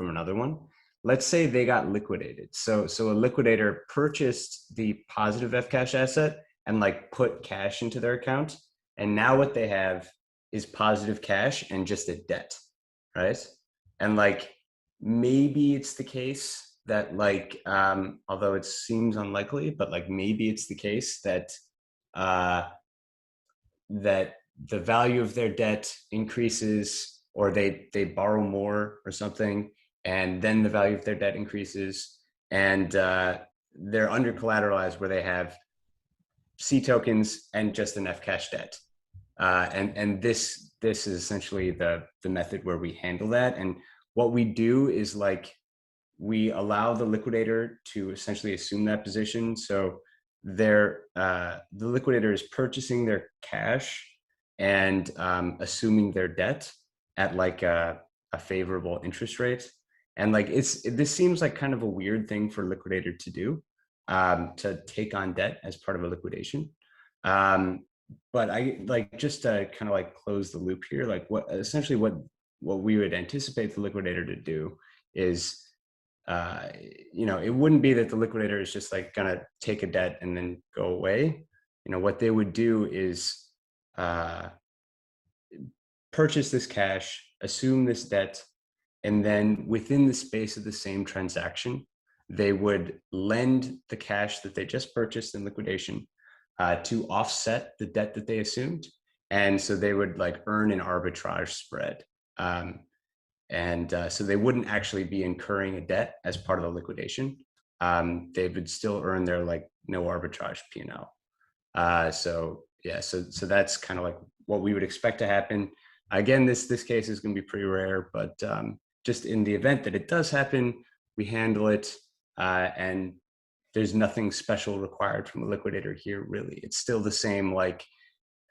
another one. Let's say they got liquidated. So a liquidator purchased the positive Fcash asset and like put cash into their account. And now what they have is positive cash and just a debt, right? And like, maybe it's the case that like, although it seems unlikely, but like maybe it's the case that that the value of their debt increases, or they borrow more or something, and then the value of their debt increases, and they're under collateralized where they have C tokens and just an Fcash debt. And this is essentially the method where we handle that. And what we do is like, we allow the liquidator to essentially assume that position. So the liquidator is purchasing their cash and assuming their debt at like a favorable interest rate. And like, this seems like kind of a weird thing for a liquidator to do, to take on debt as part of a liquidation. But I like, just to kind of like close the loop here, like what we would anticipate the liquidator to do is, it wouldn't be that the liquidator is just like gonna take a debt and then go away. What they would do is purchase this cash, assume this debt, and then within the space of the same transaction, they would lend the cash that they just purchased in liquidation to offset the debt that they assumed. And so they would like earn an arbitrage spread. So they wouldn't actually be incurring a debt as part of the liquidation, they would still earn their like no arbitrage P&L. So yeah, so that's kind of like what we would expect to happen. Again, this case is going to be pretty rare, but just in the event that it does happen, we handle it, and there's nothing special required from the liquidator here, really. It's still the same, like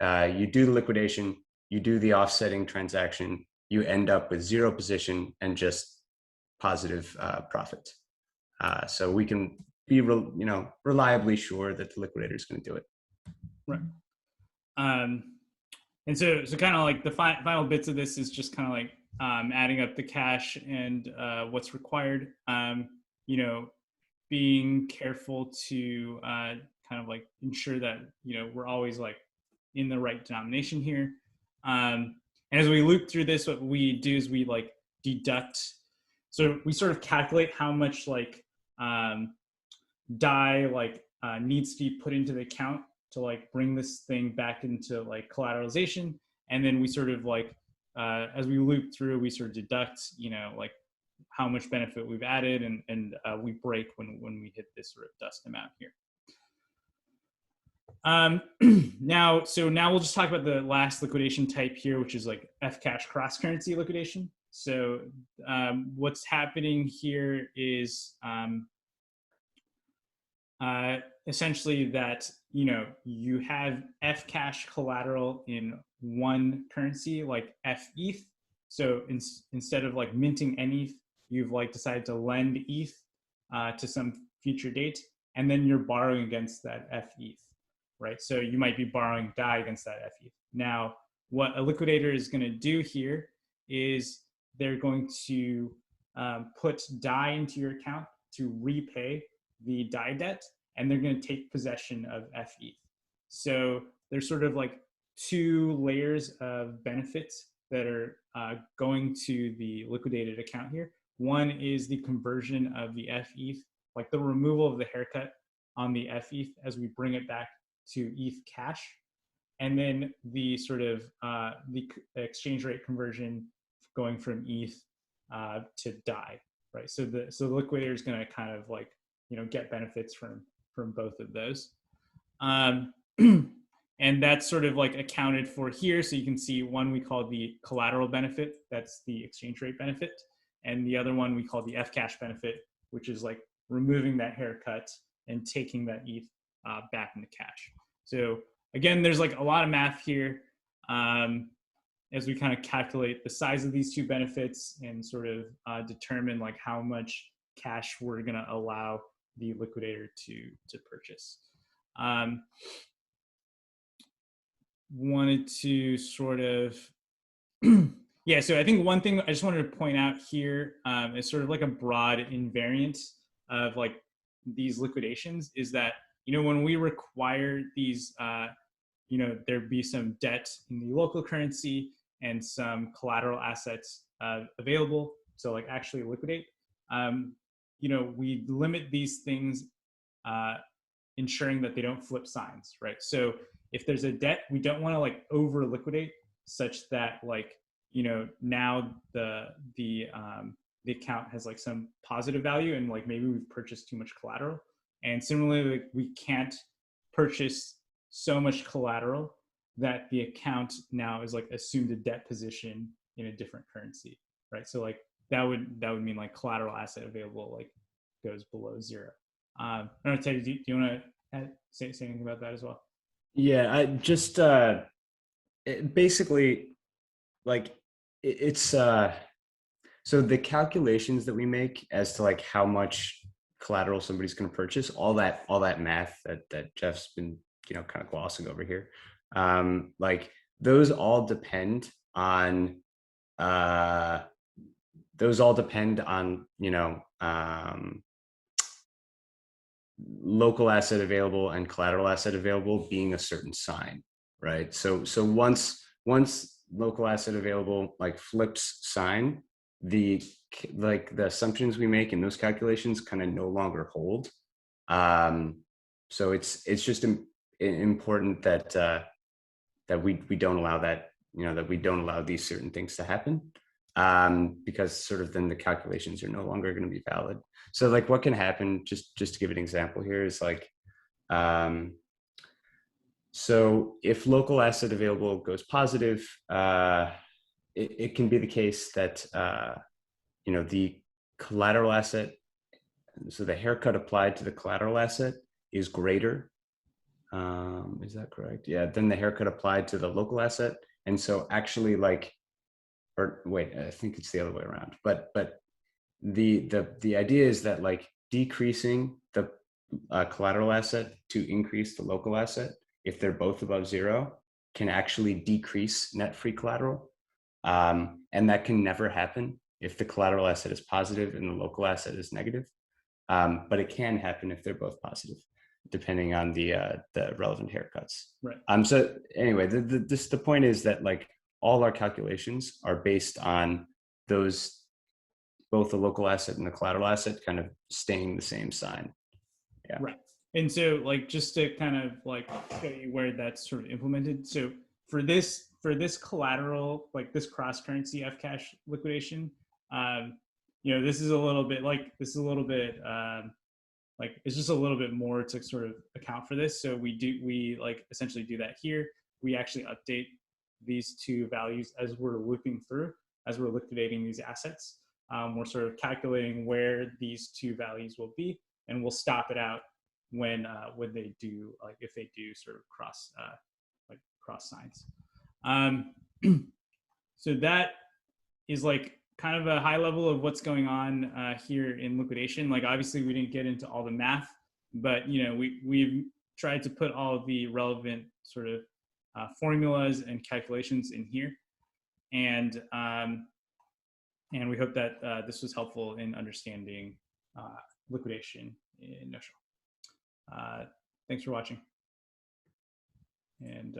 you do the liquidation, you do the offsetting transaction, you end up with zero position and just positive profit. So we can be reliably sure that the liquidator is going to do it. Right. And so kind of like the final bits of this is just kind of like adding up the cash and what's required. Being careful to kind of like ensure that we're always like in the right denomination here. And as we loop through this, what we do is we like deduct. So we sort of calculate how much like DAI like needs to be put into the account to like bring this thing back into like collateralization, and then we sort of like as we loop through, we sort of deduct like how much benefit we've added, and we break when we hit this sort of dust amount here. Now we'll just talk about the last liquidation type here, which is like F-cash cross-currency liquidation. So what's happening here is essentially that you have F-cash collateral in one currency, like F-ETH. So instead of like minting an ETH, you've like decided to lend ETH to some future date, and then you're borrowing against that F-ETH, right? So you might be borrowing DAI against that F-ETH. Now, what a liquidator is going to do here is they're going to put DAI into your account to repay the DAI debt, and they're going to take possession of F-ETH. So there's sort of like two layers of benefits that are going to the liquidated account here. One is the conversion of the F-ETH, like the removal of the haircut on the F-ETH as we bring it back to ETH cash. And then the sort of the exchange rate conversion going from ETH to DAI, right? So the liquidator is going to kind of like get benefits from both of those, and that's sort of like accounted for here. So you can see one we call the collateral benefit, that's the exchange rate benefit, and the other one we call the F-cash benefit, which is like removing that haircut and taking that ETH back into cash. So again, there's like a lot of math here as we kind of calculate the size of these two benefits and sort of determine like how much cash we're going to allow the liquidator to purchase. Wanted to sort of yeah, so I think one thing I just wanted to point out here is sort of like a broad invariant of like these liquidations is that when we require these there be some debt in the local currency and some collateral assets available to like actually liquidate, we limit these things ensuring that they don't flip signs, right? So if there's a debt, we don't want to like over liquidate such that like now the account has like some positive value and like maybe we've purchased too much collateral. And similarly, like, we can't purchase so much collateral that the account now is like assumed a debt position in a different currency, right? So like that would mean like collateral asset available like goes below zero. I don't know, Teddy, do you want to say anything about that as well? Yeah, I just basically like it's so the calculations that we make as to like how much collateral somebody's going to purchase, all that math that Jeff's been kind of glossing over here, like those all depend on local asset available and collateral asset available being a certain sign, right? So once local asset available like flips sign, the assumptions we make in those calculations kind of no longer hold. So it's just important that we don't allow that, that we don't allow these certain things to happen. because sort of then the calculations are no longer going to be valid. So like what can happen, just to give an example here, is like, so if local asset available goes positive, it can be the case that, the collateral asset, so the haircut applied to the collateral asset is greater. Is that correct? Yeah, then the haircut applied to the local asset. And so actually like, or wait, I think it's the other way around. But the idea is that like decreasing the collateral asset to increase the local asset, if they're both above zero, can actually decrease net free collateral. And that can never happen if the collateral asset is positive and the local asset is negative. But it can happen if they're both positive, depending on the relevant haircuts. Right. So anyway, the point is that like all our calculations are based on those, both the local asset and the collateral asset kind of staying the same sign. Yeah. Right. And so like, just to kind of like show you where that's sort of implemented. So for this collateral, like this cross currency F cash liquidation, this is a little bit like, like it's just a little bit more to sort of account for this. So we like essentially do that here. We actually update these two values as we're looking through, as we're liquidating these assets. We're sort of calculating where these two values will be, and we'll stop it out when they do, like if they do sort of cross signs. So that is like kind of a high level of what's going on here in liquidation. Like obviously we didn't get into all the math, but we've tried to put all of the relevant sort of formulas and calculations in here, and we hope that this was helpful in understanding liquidation in Notional. Thanks for watching, and